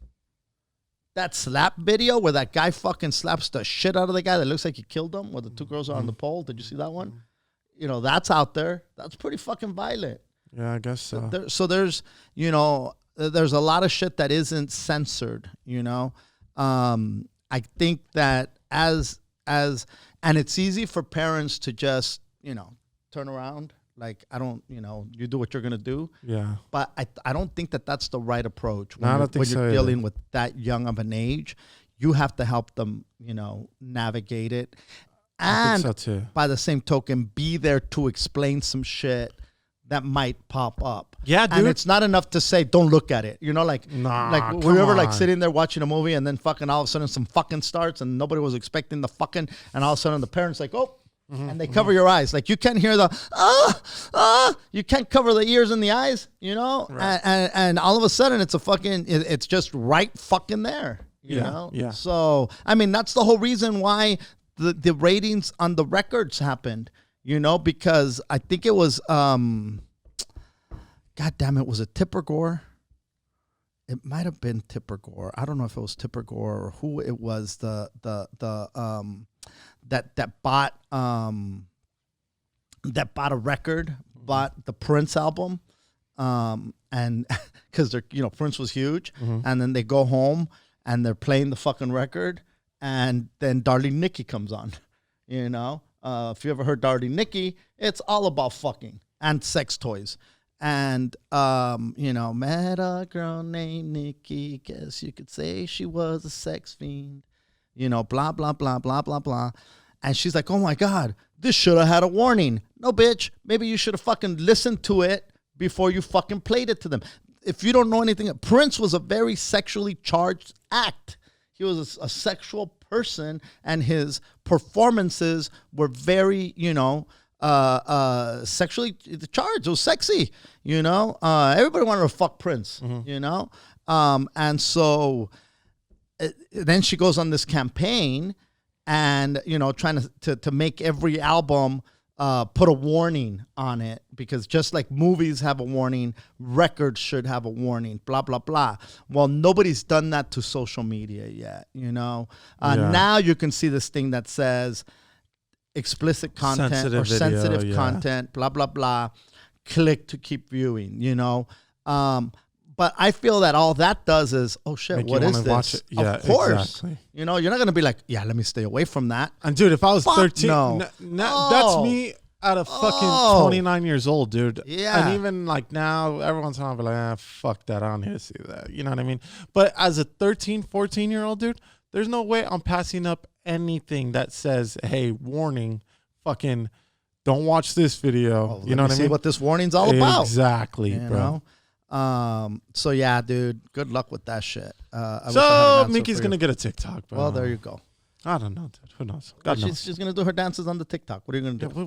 S2: That slap video where that guy fucking slaps the shit out of the guy that looks like he killed him, where the two girls are on the pole. Did you see that one? That's out there. That's pretty fucking violent.
S1: Yeah, I guess so.
S2: There's there's a lot of shit that isn't censored, I think that as and it's easy for parents to just, turn around. Like, I don't, you do what you're going to do.
S1: Yeah.
S2: But I don't think that that's the right approach.
S1: When
S2: you're dealing with that young of an age, you have to help them, navigate it. And
S1: I think so too.
S2: By the same token, be there to explain some shit that might pop up.
S1: Yeah, dude.
S2: And it's not enough to say, don't look at it. Like we were like sitting there watching a movie, and then fucking all of a sudden some fucking starts, and nobody was expecting the fucking, and all of a sudden the parents like, and they cover your eyes. Like, you can't hear the, you can't cover the ears and the eyes, Right. And all of a sudden it's a fucking, it's just right fucking there, you know?
S1: Yeah.
S2: So, I mean, that's the whole reason why the ratings on the records happened. Because I think it was, God damn it, was it Tipper Gore? It might have been Tipper Gore. I don't know if it was Tipper Gore or who it was. The that bought a record, bought the Prince album, and because they're Prince was huge, and then they go home and they're playing the fucking record, and then Darling Nikki comes on, if you ever heard Darling Nikki, it's all about fucking and sex toys. And, met a girl named Nikki. Guess you could say she was a sex fiend. Blah, blah, blah, blah, blah, blah. And she's like, oh, my God, this should have had a warning. No, bitch. Maybe you should have fucking listened to it before you fucking played it to them. If you don't know anything, Prince was a very sexually charged act. He was a sexual person, and his performances were very, sexually charged. It was sexy, everybody wanted to fuck Prince, and so then she goes on this campaign and, trying to make every album put a warning on it, because just like movies have a warning, records should have a warning, blah, blah, blah. Well, nobody's done that to social media yet, Now you can see this thing that says explicit content sensitive content, blah, blah, blah, click to keep viewing, But I feel that all that does is, oh shit,
S1: Make
S2: what is this?
S1: Yeah,
S2: of course.
S1: Exactly.
S2: You're not going to be like, yeah, let me stay away from that.
S1: And dude, if I was 13,
S2: no.
S1: That's me at a fucking 29 years old, dude.
S2: Yeah.
S1: And even like now, everyone's gonna be like, fuck that, I don't need to see that. You know what I mean? But as a 13, 14-year-old dude, there's no way I'm passing up anything that says, hey, warning, fucking don't watch this video. You know what I mean?
S2: See what this warning's all about.
S1: Exactly, bro.
S2: So yeah, dude, good luck with that shit.
S1: So Mickey's gonna get a TikTok, bro.
S2: Well, there you go.
S1: I don't know, dude. Who knows? God knows.
S2: She's gonna do her dances on the TikTok. What are you gonna do?
S1: Yeah,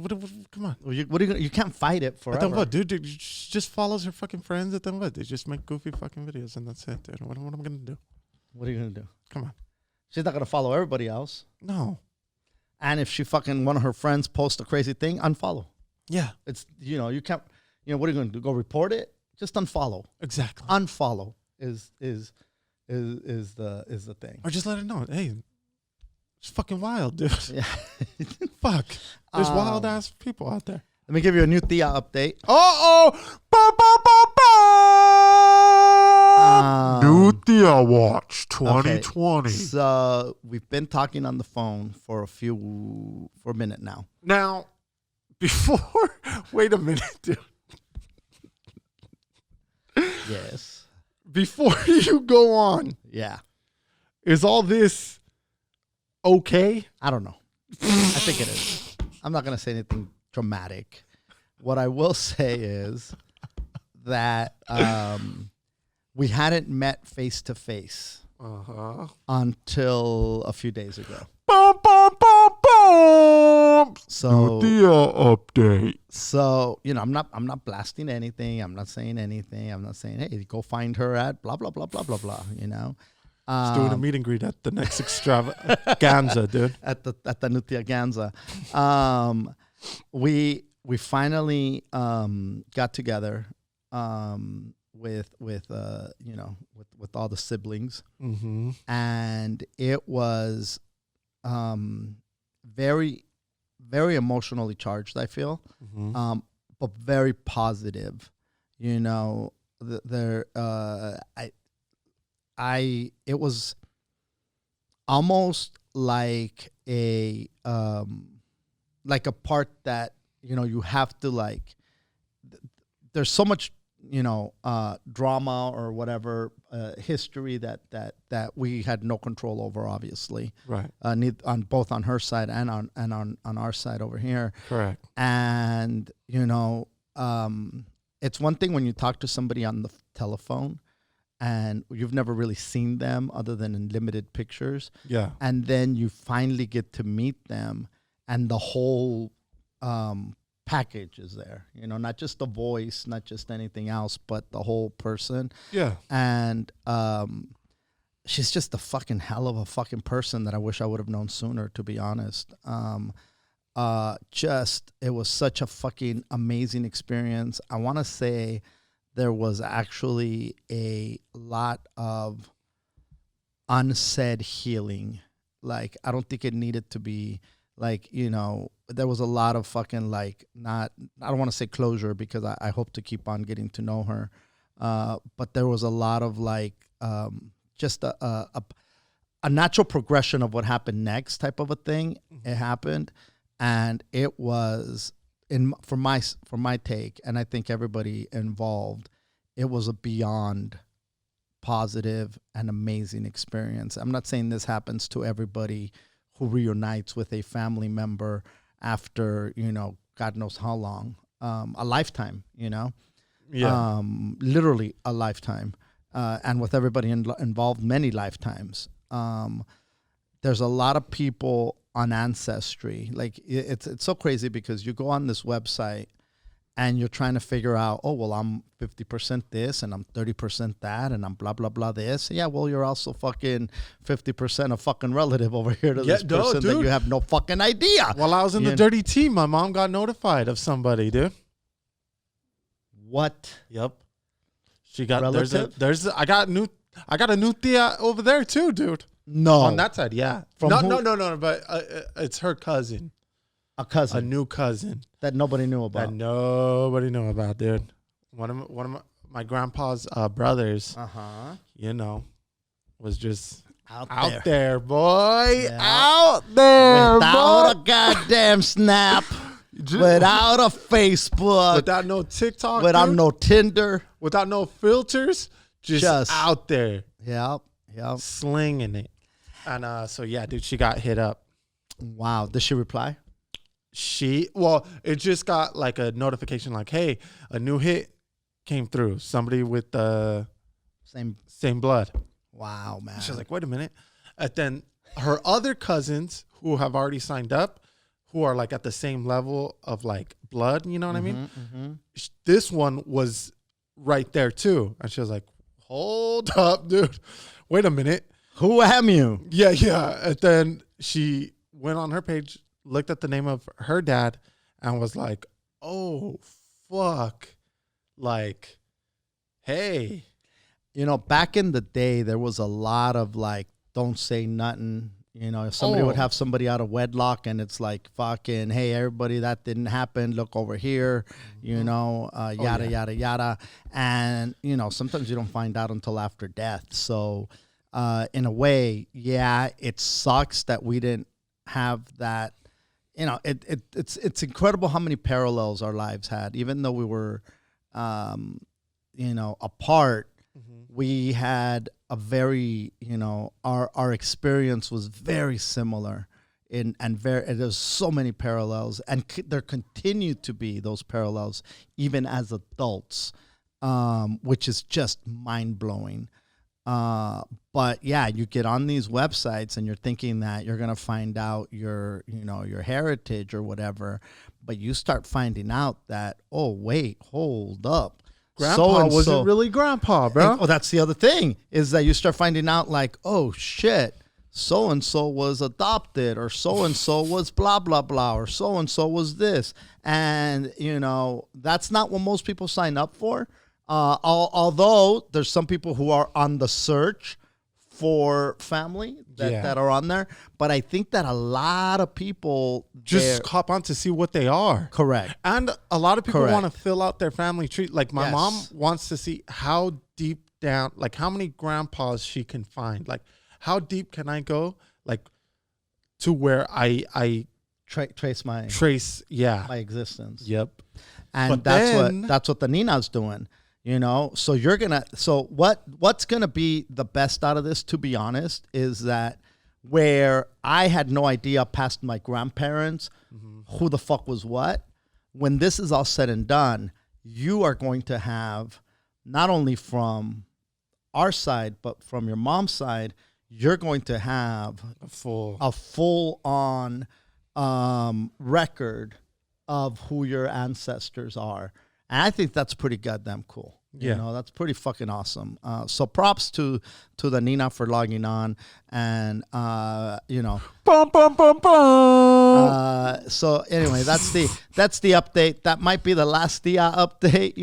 S1: come on.
S2: What are you gonna? You can't fight it forever.
S1: But then what, dude? She just follows her fucking friends. And then what? They just make goofy fucking videos, and that's it, dude. What am I gonna do?
S2: What are you gonna do?
S1: Come on.
S2: She's not gonna follow everybody else.
S1: No.
S2: And if she fucking one of her friends posts a crazy thing, unfollow.
S1: Yeah.
S2: It's you can't. What are you gonna do? Go report it? Just unfollow.
S1: Exactly.
S2: Unfollow is the thing.
S1: Or just let her know. Hey, it's fucking wild, dude.
S2: Yeah.
S1: Fuck. There's wild ass people out there.
S2: Let me give you a new Thea update.
S1: New Thea Watch 2020.
S2: Okay. So we've been talking on the phone for a minute now.
S1: Now, wait a minute, dude.
S2: Yes.
S1: Before you go on.
S2: Yeah.
S1: Is all this okay?
S2: I don't know. I think it is. I'm not going to say anything dramatic. What I will say is that we hadn't met face to face until a few days ago. So
S1: the update.
S2: So I'm not blasting anything. I'm not saying anything. I'm not saying, hey, go find her at blah blah blah blah blah blah.
S1: Just doing a meet and greet at the next extravaganza, dude.
S2: At the Nutia Ganza. We finally got together with all the siblings, and it was very, very emotionally charged, I feel, but very positive. It was almost like a part that you have to there's so much drama or whatever history that we had no control over, obviously,
S1: right?
S2: On both on her side and on our side over here,
S1: correct.
S2: And it's one thing when you talk to somebody on the telephone and you've never really seen them other than in limited pictures,
S1: yeah,
S2: and then you finally get to meet them and the whole package is there, not just the voice, not just anything else, but the whole person. Yeah. And she's just a fucking hell of a fucking person that I wish I would have known sooner, to be honest. It was such a fucking amazing experience. I want to say there was actually a lot of unsaid healing. I don't think it needed to be like, there was a lot of fucking like, I don't want to say closure because I hope to keep on getting to know her. But there was a lot of like, just a natural progression of what happened next type of a thing. It happened, and it was for my take, and I think everybody involved, it was a beyond positive and amazing experience. I'm not saying this happens to everybody who reunites with a family member after, God knows how long, a lifetime, literally a lifetime, and with everybody involved, many lifetimes. There's a lot of people on Ancestry. Like it's so crazy because you go on this website and you're trying to figure out, oh, well, I'm 50% this and I'm 30% that and I'm blah, blah, blah this. Yeah, well, you're also fucking 50% a fucking relative over here to this person that you have no fucking idea.
S1: While I was in the dirty team, my mom got notified of somebody, dude.
S2: What?
S1: Yep. She got
S2: relative?
S1: I got a new tia over there too, dude.
S2: No.
S1: On that side, yeah. No, but it's her cousin.
S2: A cousin.
S1: A new cousin.
S2: That nobody knew about.
S1: That nobody knew about, dude. One of my grandpa's brothers, was just out there, boy. Yeah. Out there,
S2: without a goddamn Snap. Without a Facebook.
S1: Without no TikTok.
S2: Without no Tinder.
S1: Without no filters. Just out there.
S2: Yep.
S1: Slinging it. And so, yeah, dude, she got hit up.
S2: Wow. Did she reply?
S1: It just got like a notification like, hey, a new hit came through. Somebody with the same blood.
S2: Wow, man.
S1: She was like, wait a minute. And then her other cousins who have already signed up, who are like at the same level of like blood, you know what I mean? Mm-hmm. This one was right there too. And she was like, hold up, dude. Wait a minute.
S2: Who am you?
S1: Yeah. And then she went on her page, looked at the name of her dad, and was like, oh, fuck. Like, hey.
S2: Back in the day, there was a lot of like, don't say nothing. If somebody would have somebody out of wedlock and it's like, fucking, hey, everybody, that didn't happen. Look over here, yada, yada, yada. And, sometimes you don't find out until after death. So, in a way, yeah, it sucks that we didn't have that. It's incredible how many parallels our lives had. Even though we were, apart, we had a very, our experience was very similar and there's so many parallels, and there continue to be those parallels even as adults, which is just mind blowing. But yeah, you get on these websites and you're thinking that you're going to find out your heritage or whatever, but you start finding out that, oh, wait, hold up.
S1: Grandpa wasn't really grandpa, bro.
S2: And, that's the other thing, is that you start finding out like, oh shit, so-and-so was adopted, or so-and-so was blah, blah, blah, or so-and-so was this. And, that's not what most people sign up for. Although there's some people who are on the search for family that are on there. But I think that a lot of people
S1: just hop on to see what they are.
S2: Correct.
S1: And a lot of people want to fill out their family tree. Like my mom wants to see how deep down, like how many grandpas she can find. Like how deep can I go? Like to where I
S2: trace my existence.
S1: Yep.
S2: And that's what the Nina's doing. So what's gonna be the best out of this, to be honest, is that where I had no idea past my grandparents who the fuck was what, when this is all said and done, you are going to have, not only from our side but from your mom's side, you're going to have a full on record of who your ancestors are. And I think that's pretty goddamn cool. That's pretty fucking awesome. So props to the Nina for logging on, and
S1: Bum, bum, bum, bum.
S2: So anyway, that's the update. That might be the last dia update,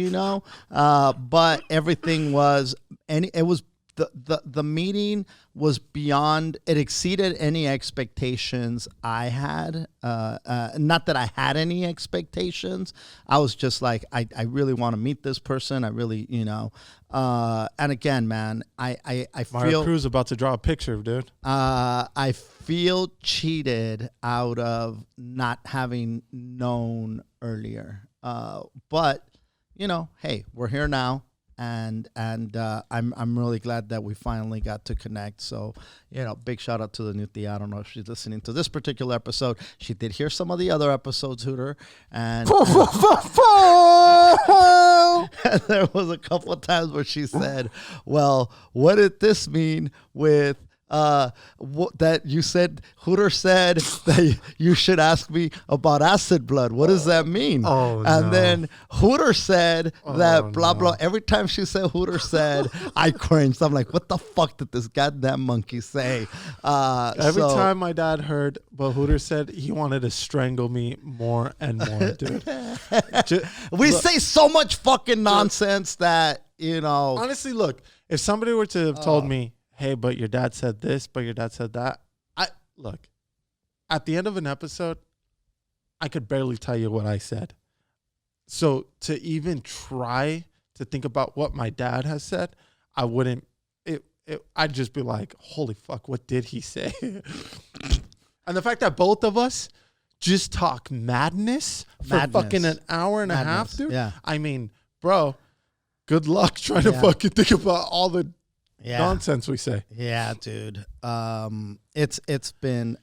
S2: but everything was, and it was the meeting was beyond. It exceeded any expectations I had. Not that I had any expectations. I was just like, I really want to meet this person. I really, and again, man, I
S1: Mario
S2: feel
S1: Cruz about to draw a picture, dude.
S2: I feel cheated out of not having known earlier. But hey, we're here now. And I'm really glad that we finally got to connect. So, big shout out to the new Tia. I don't know if she's listening to this particular episode. She did hear some of the other episodes, Hooter. And there was a couple of times where she said, well, what did this mean with that you said, Hooter said that you should ask me about acid blood. What does that mean? Then Hooter said that blah, blah. Every time she said Hooter said, I cringed. I'm like, what the fuck did this goddamn monkey say?
S1: Every time my dad heard what Hooter said, he wanted to strangle me more and more, dude.
S2: We say so much fucking nonsense that,
S1: Honestly, look, if somebody were to have told me, hey, but your dad said this, but your dad said that. Look, at the end of an episode, I could barely tell you what I said. So to even try to think about what my dad has said, I wouldn't. I'd just be like, holy fuck, what did he say? And the fact that both of us just talk madness for fucking an hour and a half, dude.
S2: Yeah.
S1: I mean, bro, good luck trying to fucking think about all the nonsense we say.
S2: Yeah, dude. It's been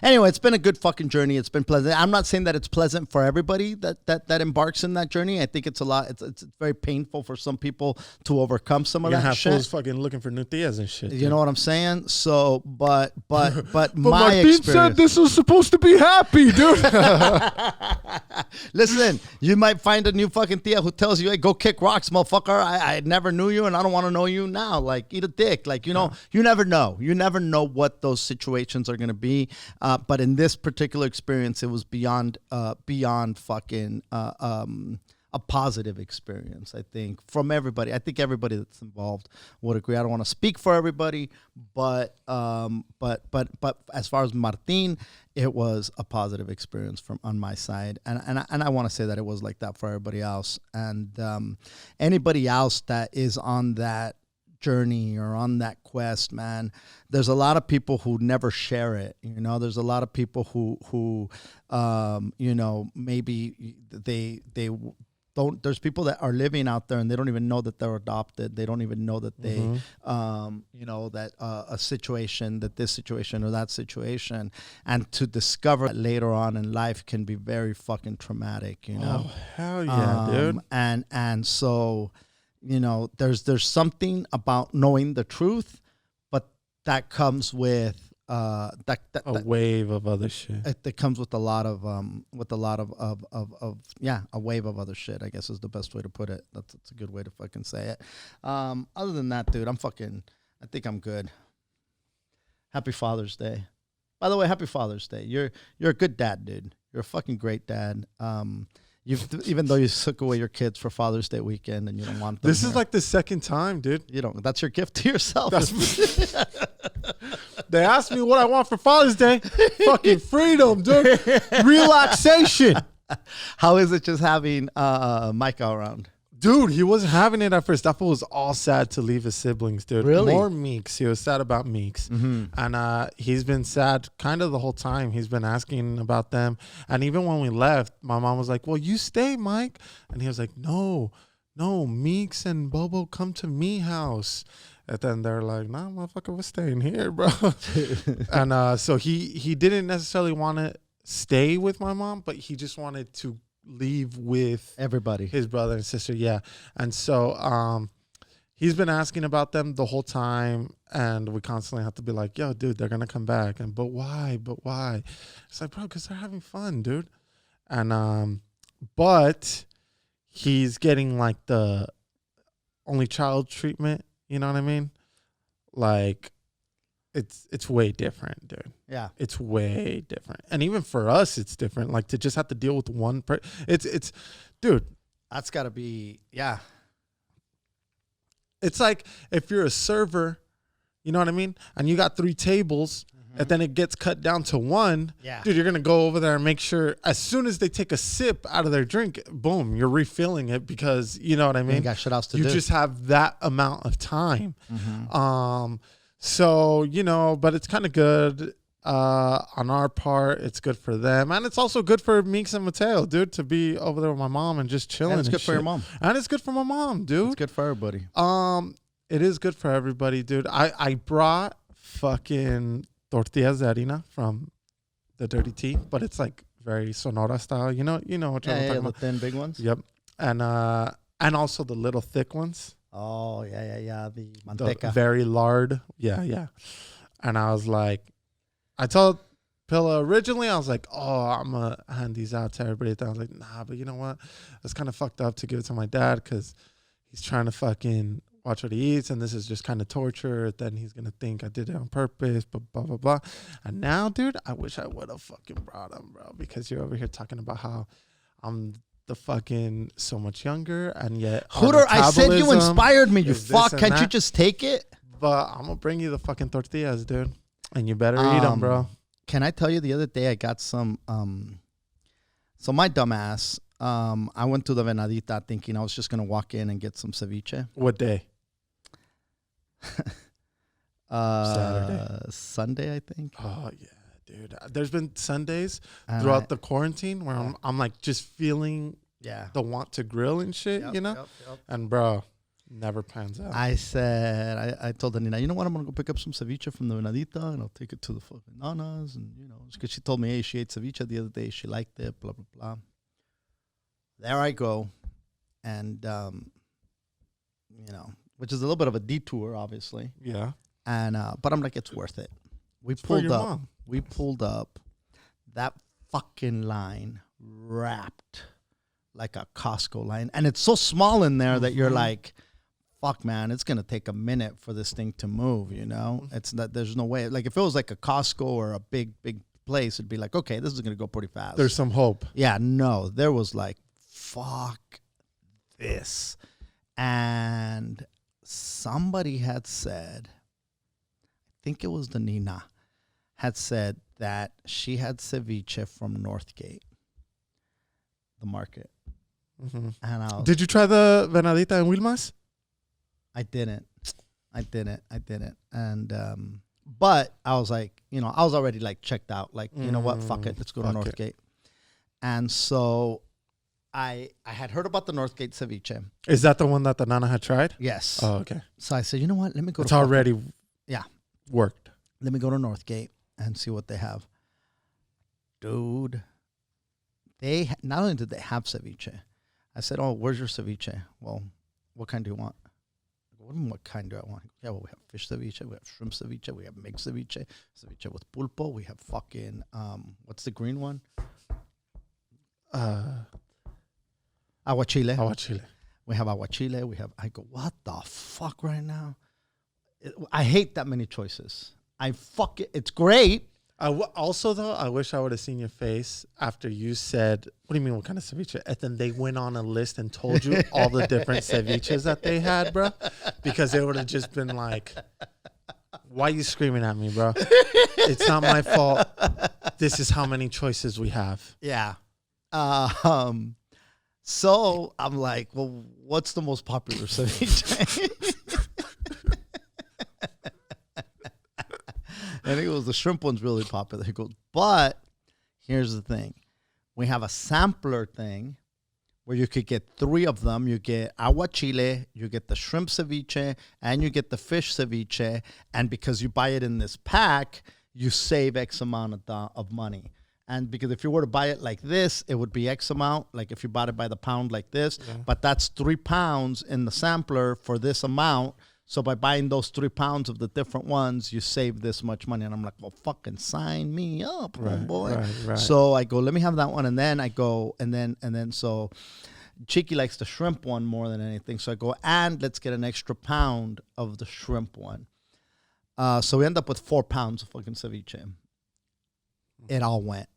S2: anyway, it's been a good fucking journey. It's been pleasant. I'm not saying that it's pleasant for everybody that embarks in that journey. I think it's a lot. It's very painful for some people to overcome some of that shit.
S1: Fools fucking looking for new Tias and shit.
S2: You know what I'm saying? So, but my
S1: Martin
S2: experience
S1: said this was supposed to be happy, dude.
S2: Listen, you might find a new fucking Tia who tells you, hey, go kick rocks, motherfucker. I never knew you and I don't want to know you now. Like, eat a dick. Like, you never know. You never know what those situations are going to be. But in this particular experience, it was beyond fucking a positive experience, I think, from everybody. I think everybody that's involved would agree. I don't want to speak for everybody, but as far as Martin, it was a positive experience on my side, and I want to say that it was like that for everybody else, and anybody else that is on that journey or on that quest, man. There's a lot of people who never share it. There's a lot of people who maybe they don't. There's people that are living out there and they don't even know that they're adopted. They don't even know that they, that a situation, that this situation or that situation, and to discover that later on in life can be very fucking traumatic.
S1: Oh hell yeah, dude.
S2: And so. There's something about knowing the truth, but that comes with a
S1: wave of other shit.
S2: That comes with a lot of a wave of other shit, I guess is the best way to put it. That's a good way to fucking say it. Other than that, dude, I think I'm good. Happy Father's Day. By the way, happy Father's Day. You're a good dad, dude. You're a fucking great dad. Even though you took away your kids for Father's Day weekend and you don't want them.
S1: This is like the second time, dude.
S2: That's your gift to yourself.
S1: They asked me what I want for Father's Day. Fucking freedom, dude. Relaxation.
S2: How is it just having Micah around?
S1: Dude, he wasn't having it at first. That fool was all sad to leave his siblings, dude.
S2: Really?
S1: More Meeks. He was sad about Meeks. Mm-hmm. And he's been sad kind of the whole time. He's been asking about them. And even when we left, my mom was like, well, you stay, Mike. And he was like, no, Meeks and Bobo come to me house. And then they're like, nah, motherfucker, we're staying here, bro. And so he didn't necessarily want to stay with my mom, but he just wanted to leave with
S2: everybody,
S1: his brother and sister. Yeah. And so he's been asking about them the whole time, and we constantly have to be like, yo, dude, they're gonna come back. And but why it's like, bro, because they're having fun, dude. And but he's getting like the only child treatment, you know what I mean? Like it's way different, dude.
S2: Yeah,
S1: it's way different, and even for us, it's different. Like to just have to deal with one it's, dude.
S2: That's got to be, yeah.
S1: it's like if you're a server, you know what I mean? And you got 3 tables, and then it gets cut down to 1.
S2: Yeah.
S1: Dude, you're going to go over there and make sure as soon as they take a sip out of their drink, boom, you're refilling it because, you know what I mean?
S2: You got shit else to do.
S1: You just have that amount of time. So, you know, but it's kind of good on our part. It's good for them. And it's also good for Meeks and Mateo, dude, to be over there with my mom and just chilling.
S2: And it's good for your mom.
S1: And it's good for my mom, dude.
S2: It's good for everybody.
S1: It is good for everybody, dude. I brought fucking tortillas de harina from the Dirty Tea, but it's like very Sonora style. You know what you're talking about?
S2: The thin big ones.
S1: Yep. And also the little thick ones.
S2: Oh, yeah. The
S1: The
S2: manteca.
S1: very lard. Yeah. And I was like, I told Pilla originally, I was like, oh, I'm going to hand these out to everybody. Then I was like, nah, but you know what? It's kind of fucked up to give it to my dad because he's trying to fucking watch what he eats, and this is just kind of torture. Then he's going to think I did it on purpose, blah, blah, blah, blah. And now, dude, I wish I would have fucking brought him, bro, because you're over here talking about how I'm the fucking so much younger, and yet
S2: Hooter, I said you inspired me, you
S1: is this
S2: fuck.
S1: and
S2: Can't you
S1: that.
S2: just take it?
S1: But I'm going to bring you the fucking tortillas, dude, and you better eat them, bro.
S2: Can I tell you the other day I got some, so my dumbass, I went to the Venadita thinking I was just going to walk in and get some ceviche.
S1: What day?
S2: Saturday. Sunday, I think.
S1: Oh, yeah, dude. There's been Sundays throughout the quarantine where I'm like just feeling the want to grill and shit, you know?
S2: Yep.
S1: And, bro, never pans out.
S2: I said, I told Nina, you know what? I'm going to go pick up some ceviche from the Venadita and I'll take it to the fucking nanas. And, you know, because she told me, hey, she ate ceviche the other day. She liked it, blah, blah, blah. There I go. And, you know, which is a little bit of a detour, obviously.
S1: Yeah.
S2: And but I'm like, it's worth it. We
S1: for
S2: pulled
S1: your
S2: up.
S1: mom.
S2: We pulled up. That fucking line wrapped like a Costco line, and it's so small in there that you're like, fuck, man, it's gonna take a minute for this thing to move. You know, it's that there's no way. Like if it was like a Costco or a big place, it'd be like, okay, this is gonna go pretty fast.
S1: There's some hope.
S2: Yeah, no, there was like, fuck this, and somebody had said, I think it was the Nina, had said that she had ceviche from Northgate, the market.
S1: Mm-hmm.
S2: And I was,
S1: Did you try the Venadita en Wilmas?
S2: I didn't. And, but I was like, you know, I was already like checked out. Like, you know what? Fuck it. Let's go to
S1: Fuck
S2: Northgate. And so I had heard about the Northgate ceviche.
S1: Is that the one that the Nana had tried?
S2: Yes.
S1: Oh, okay.
S2: So I said, you know what? Let me go
S1: It's
S2: to
S1: already worked.
S2: Let me go to Northgate and see what they have. Dude, not only did they have ceviche, I said, oh, where's your ceviche? Well, what kind do you want? What do you mean, what kind do I want? Yeah, well, we have fish ceviche, we have shrimp ceviche, we have mixed ceviche, ceviche with pulpo, we have fucking, what's the green one? Aguachile.
S1: Aguachile.
S2: We have aguachile. I go, what the fuck right now? I hate that many choices. It's great.
S1: Also, though, I wish I would have seen your face after you said, what do you mean, what kind of ceviche? And then they went on a list and told you all the different ceviches that they had, bro. Because they would have just been like, why are you screaming at me, bro? It's not my fault. This is how many choices we have.
S2: Yeah. So I'm like, well, what's the most popular ceviche? And it was the shrimp one's really popular. He goes, but here's the thing. We have a sampler thing where you could get 3 of them. You get aguachile, you get the shrimp ceviche, and you get the fish ceviche. And because you buy it in this pack, you save X amount of money. And because if you were to buy it like this, it would be X amount. Like if you bought it by the pound like this, but that's 3 pounds in the sampler for this amount. So by buying those 3 pounds of the different ones, you save this much money. And I'm like, well, fucking sign me up, boy.
S1: Right.
S2: So I go, let me have that one. And then I go, and then so Chiki likes the shrimp one more than anything. So I go, and let's get an extra pound of the shrimp one. So we end up with 4 pounds of fucking ceviche. It all went.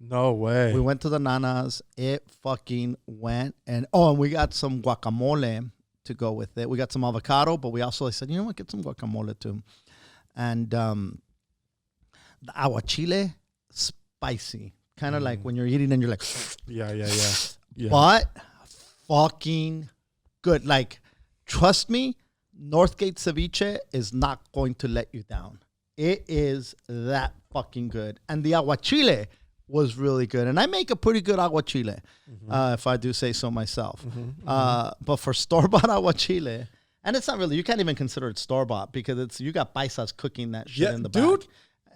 S1: No way.
S2: We went to the Nanas. It fucking went. And we got some guacamole to go with it. We got some avocado, but we also said, you know what, get some guacamole too. And the aguachile, spicy. Kind of like when you're eating and you're like,
S1: yeah.
S2: But fucking good. Like, trust me, Northgate ceviche is not going to let you down. It is that fucking good. And the aguachile was really good. And I make a pretty good aguachile, if I do say so myself. But for store-bought aguachile, and it's not really, you can't even consider it store-bought because you got paisas cooking that shit in the back.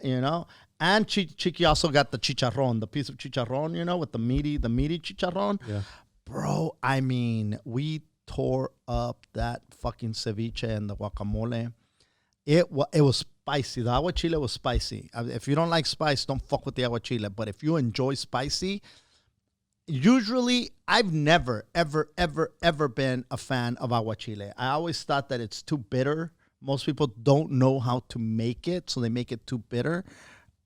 S2: You know? And Chiki also got the chicharrón, the piece of chicharrón, you know, with the meaty chicharrón. Yeah. Bro, I mean, we tore up that fucking ceviche and the guacamole. It was spicy. The aguachile was spicy. If you don't like spice, don't fuck with the aguachile. But if you enjoy spicy, usually I've never, ever, ever, ever been a fan of aguachile. I always thought that it's too bitter. Most people don't know how to make it, so they make it too bitter.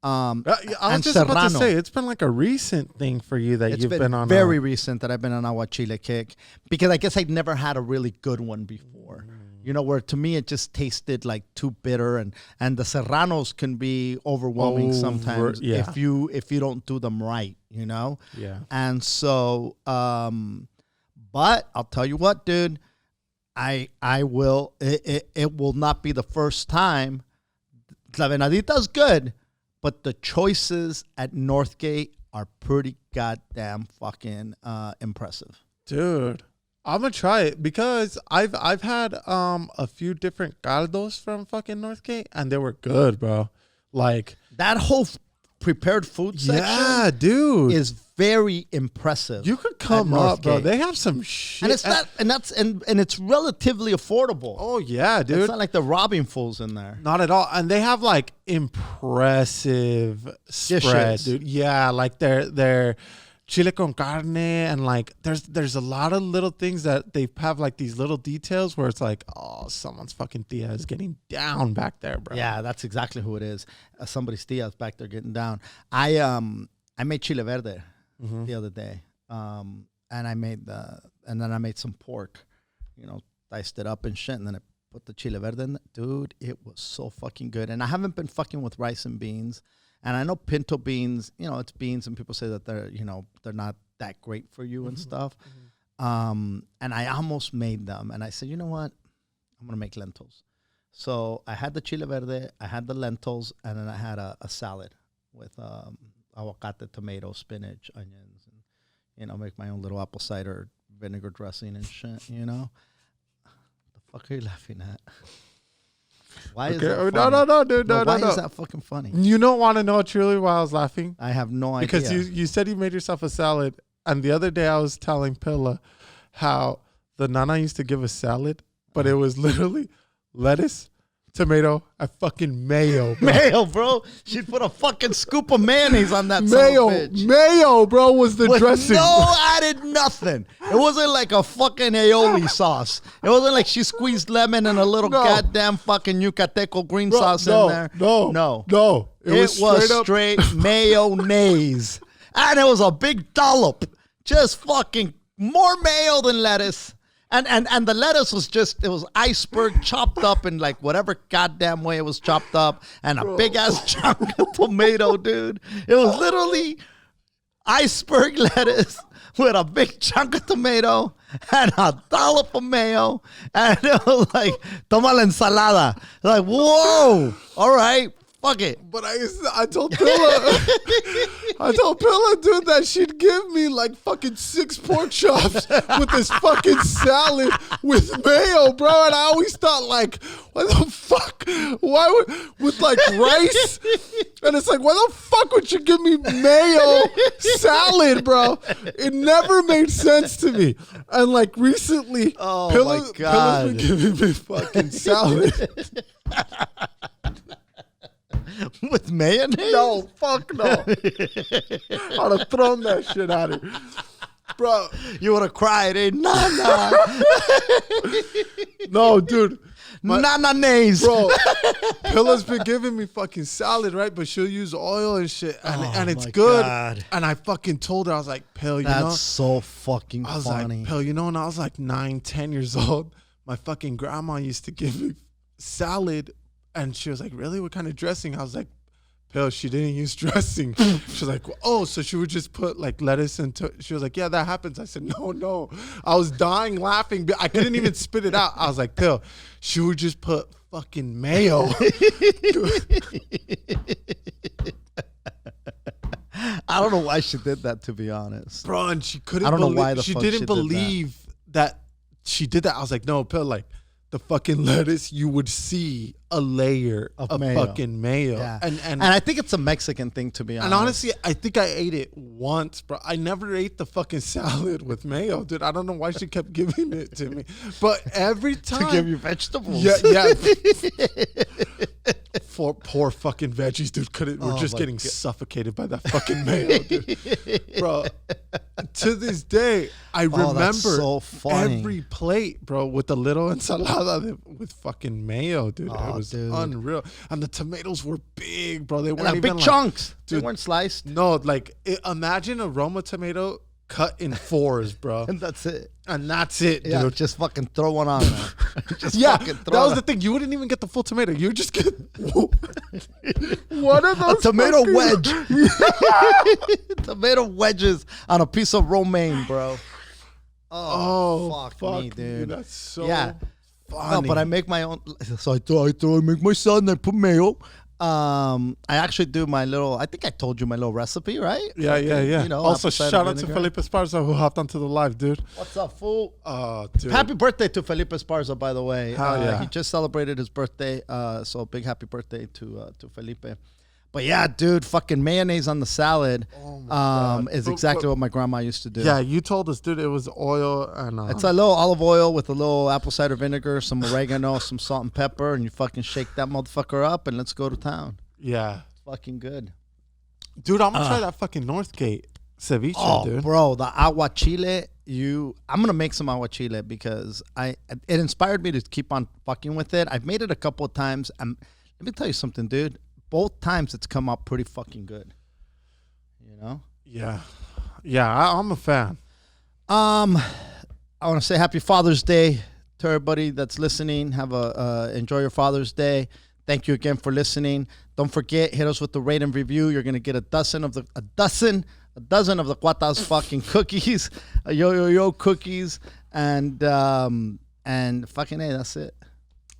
S1: I was just about to say, it's been like a recent thing for you that you've been on.
S2: Very recent that I've been on aguachile kick, because I guess I'd never had a really good one before. You know, where to me it just tasted like too bitter, and the serranos can be overwhelming sometimes if you don't do them right, you know?
S1: Yeah.
S2: And so, but I'll tell you what, dude, I will, it will not be the first time. La Venadita's good, but the choices at Northgate are pretty goddamn fucking impressive.
S1: Dude, I'm gonna try it because I've had a few different caldos from fucking Northgate and they were good, bro. Like
S2: that whole prepared food section,
S1: dude,
S2: is very impressive.
S1: You could come up, bro. They have some shit,
S2: and it's not, and it's relatively affordable.
S1: Oh yeah, dude.
S2: It's not like they're robbing fools in there.
S1: Not at all. And they have like impressive spread, dude. Yeah, like they're chile con carne, and like there's a lot of little things that they have, like these little details where it's like, oh, someone's fucking tia is getting down back there, bro.
S2: Yeah, that's exactly who it is. Somebody's tia is back there getting down. I made chile verde the other day, and then I made some pork, you know, diced it up and shit, and then I put the chile verde in. Dude, it was so fucking good. And I haven't been fucking with rice and beans. And I know pinto beans, you know, it's beans, and people say that they're, you know, they're not that great for you and stuff. And I almost made them. And I said, you know what? I'm going to make lentils. So I had the chile verde, I had the lentils, and then I had a salad with aguacate, tomato, spinach, onions, and, you know, make my own little apple cider vinegar dressing and shit, you know? The fuck are you laughing at? Why is that funny?
S1: No, dude, no.
S2: Why is that fucking funny?
S1: You don't want to know truly why I was laughing?
S2: I have no idea.
S1: Because you said you made yourself a salad, and the other day I was telling Pilla how the Nana used to give a salad, but it was literally lettuce, tomato, and fucking mayo, bro.
S2: Mayo, bro. She'd put a fucking scoop of mayonnaise on that
S1: Mayo, bro, was the dressing.
S2: No added nothing. It wasn't like a fucking aioli sauce. It wasn't like she squeezed lemon and a little goddamn fucking Yucateco green sauce in there.
S1: No.
S2: It was straight mayonnaise. And it was a big dollop. Just fucking more mayo than lettuce. And the lettuce was it was iceberg chopped up in like whatever goddamn way it was chopped up, and a big ass chunk of tomato, dude. It was literally iceberg lettuce with a big chunk of tomato and a dollop of mayo, and it was like, toma la ensalada. Like, whoa, all right. Fuck it.
S1: But I told Pilla, dude, that she'd give me like fucking 6 pork chops with this fucking salad with mayo, bro. And I always thought, like, what the fuck? Why with like rice? And it's like, why the fuck would you give me mayo salad, bro? It never made sense to me. And like recently, Pilla's been giving me fucking salad.
S2: With mayonnaise?
S1: No, fuck no. I'd have thrown that shit at her. Bro.
S2: You would have cried, Nana.
S1: No, dude.
S2: Nana-nays.
S1: Bro, Pilla's been giving me fucking salad, right? But she'll use oil and shit. And it's good. God. And I fucking told her, I was like, Pill, you know.
S2: That's so fucking funny.
S1: I was like, Pill, you know, when I was like 9, 10 years old, my fucking grandma used to give me salad, and she was like, really? What kind of dressing? I was like, Pill, she didn't use dressing. She was like, oh, so she would just put like lettuce into. She was like, yeah, that happens. I said, no. I was dying laughing. I couldn't even spit it out. I was like, Pill, she would just put fucking mayo.
S2: I don't know why she did that, to be honest.
S1: Bro, and she couldn't.
S2: I don't know why
S1: she didn't believe that she did that. I was like, no, Pill, like the fucking lettuce, you would see a layer of
S2: mayo.
S1: fucking mayo.
S2: Yeah.
S1: And
S2: I think it's a Mexican thing, to be honest.
S1: And honestly, I think I ate it once, bro. I never ate the fucking salad with mayo, dude. I don't know why she kept giving it to me. But every time.
S2: To give you vegetables.
S1: Yeah. For poor fucking veggies, dude. We're just getting suffocated by that fucking mayo, dude. Bro, to this day, I remember
S2: so funny.
S1: every plate, bro, with the little ensalada with fucking mayo, dude. It was unreal. And the tomatoes were big, bro. They weren't
S2: like
S1: even
S2: big chunks.
S1: Dude,
S2: they weren't sliced.
S1: No, like imagine a Roma tomato cut in fours, bro.
S2: And that's it.
S1: Dude.
S2: Yeah, just fucking throw one on there.
S1: That was the thing. You wouldn't even get the full tomato. You would just get one of those.
S2: A tomato wedge. Tomato wedges on a piece of romaine, bro. Oh, fuck me, dude.
S1: That's so
S2: funny. No, but I make my own. So I make my son. I put mayo. I actually do my little. I think I told you my little recipe, right?
S1: Yeah.
S2: You know,
S1: also,
S2: apple cider
S1: shout out to
S2: vinegar.
S1: Felipe Esparza who hopped onto the live, dude.
S2: What's up, fool?
S1: Dude.
S2: Happy birthday to Felipe Esparza, by the way.
S1: Hell yeah.
S2: He just celebrated his birthday, so big happy birthday to Felipe. But yeah, dude, fucking mayonnaise on the salad is exactly what my grandma used to do.
S1: Yeah, you told us, dude. It was oil and
S2: It's a little olive oil with a little apple cider vinegar, some oregano, some salt and pepper, and you fucking shake that motherfucker up and let's go to town.
S1: Yeah.
S2: It's fucking good.
S1: Dude, I'm gonna try that fucking Northgate ceviche, dude.
S2: Bro, the aguachile, I'm gonna make some aguachile because it inspired me to keep on fucking with it. I've made it a couple of times. Let me tell you something, dude. Both times it's come out pretty fucking good. You know?
S1: Yeah, I'm a fan.
S2: I want to say happy Father's Day to everybody that's listening. Have enjoy your Father's Day. Thank you again for listening. Don't forget, hit us with the rate and review. You're gonna get a dozen of the Cuata's fucking cookies, yo cookies, and fucking hey, that's it.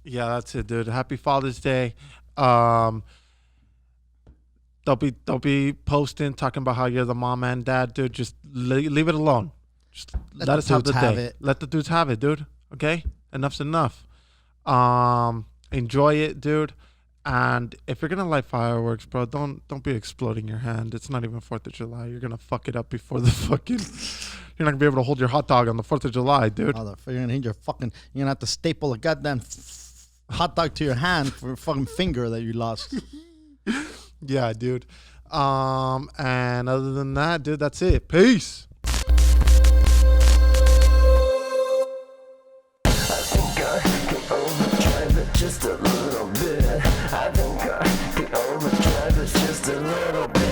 S1: Yeah, that's it, dude. Happy Father's Day. Don't be posting talking about how you're the mom and dad, dude. Just leave it alone. Just let us have the day. Let the dudes have it, dude. Okay? Enough's enough. Enjoy it, dude. And if you're gonna light fireworks, bro, don't be exploding your hand. It's not even 4th of July. You're gonna fuck it up before the fucking. You're not gonna be able to hold your hot dog on the 4th of July, dude.
S2: You're gonna need your fucking. You're gonna have to staple a goddamn hot dog to your hand for a fucking finger that you lost.
S1: Yeah, dude. And other than that, dude, that's it. Peace.
S3: Just a little bit. I think I could overdrive it just a little bit.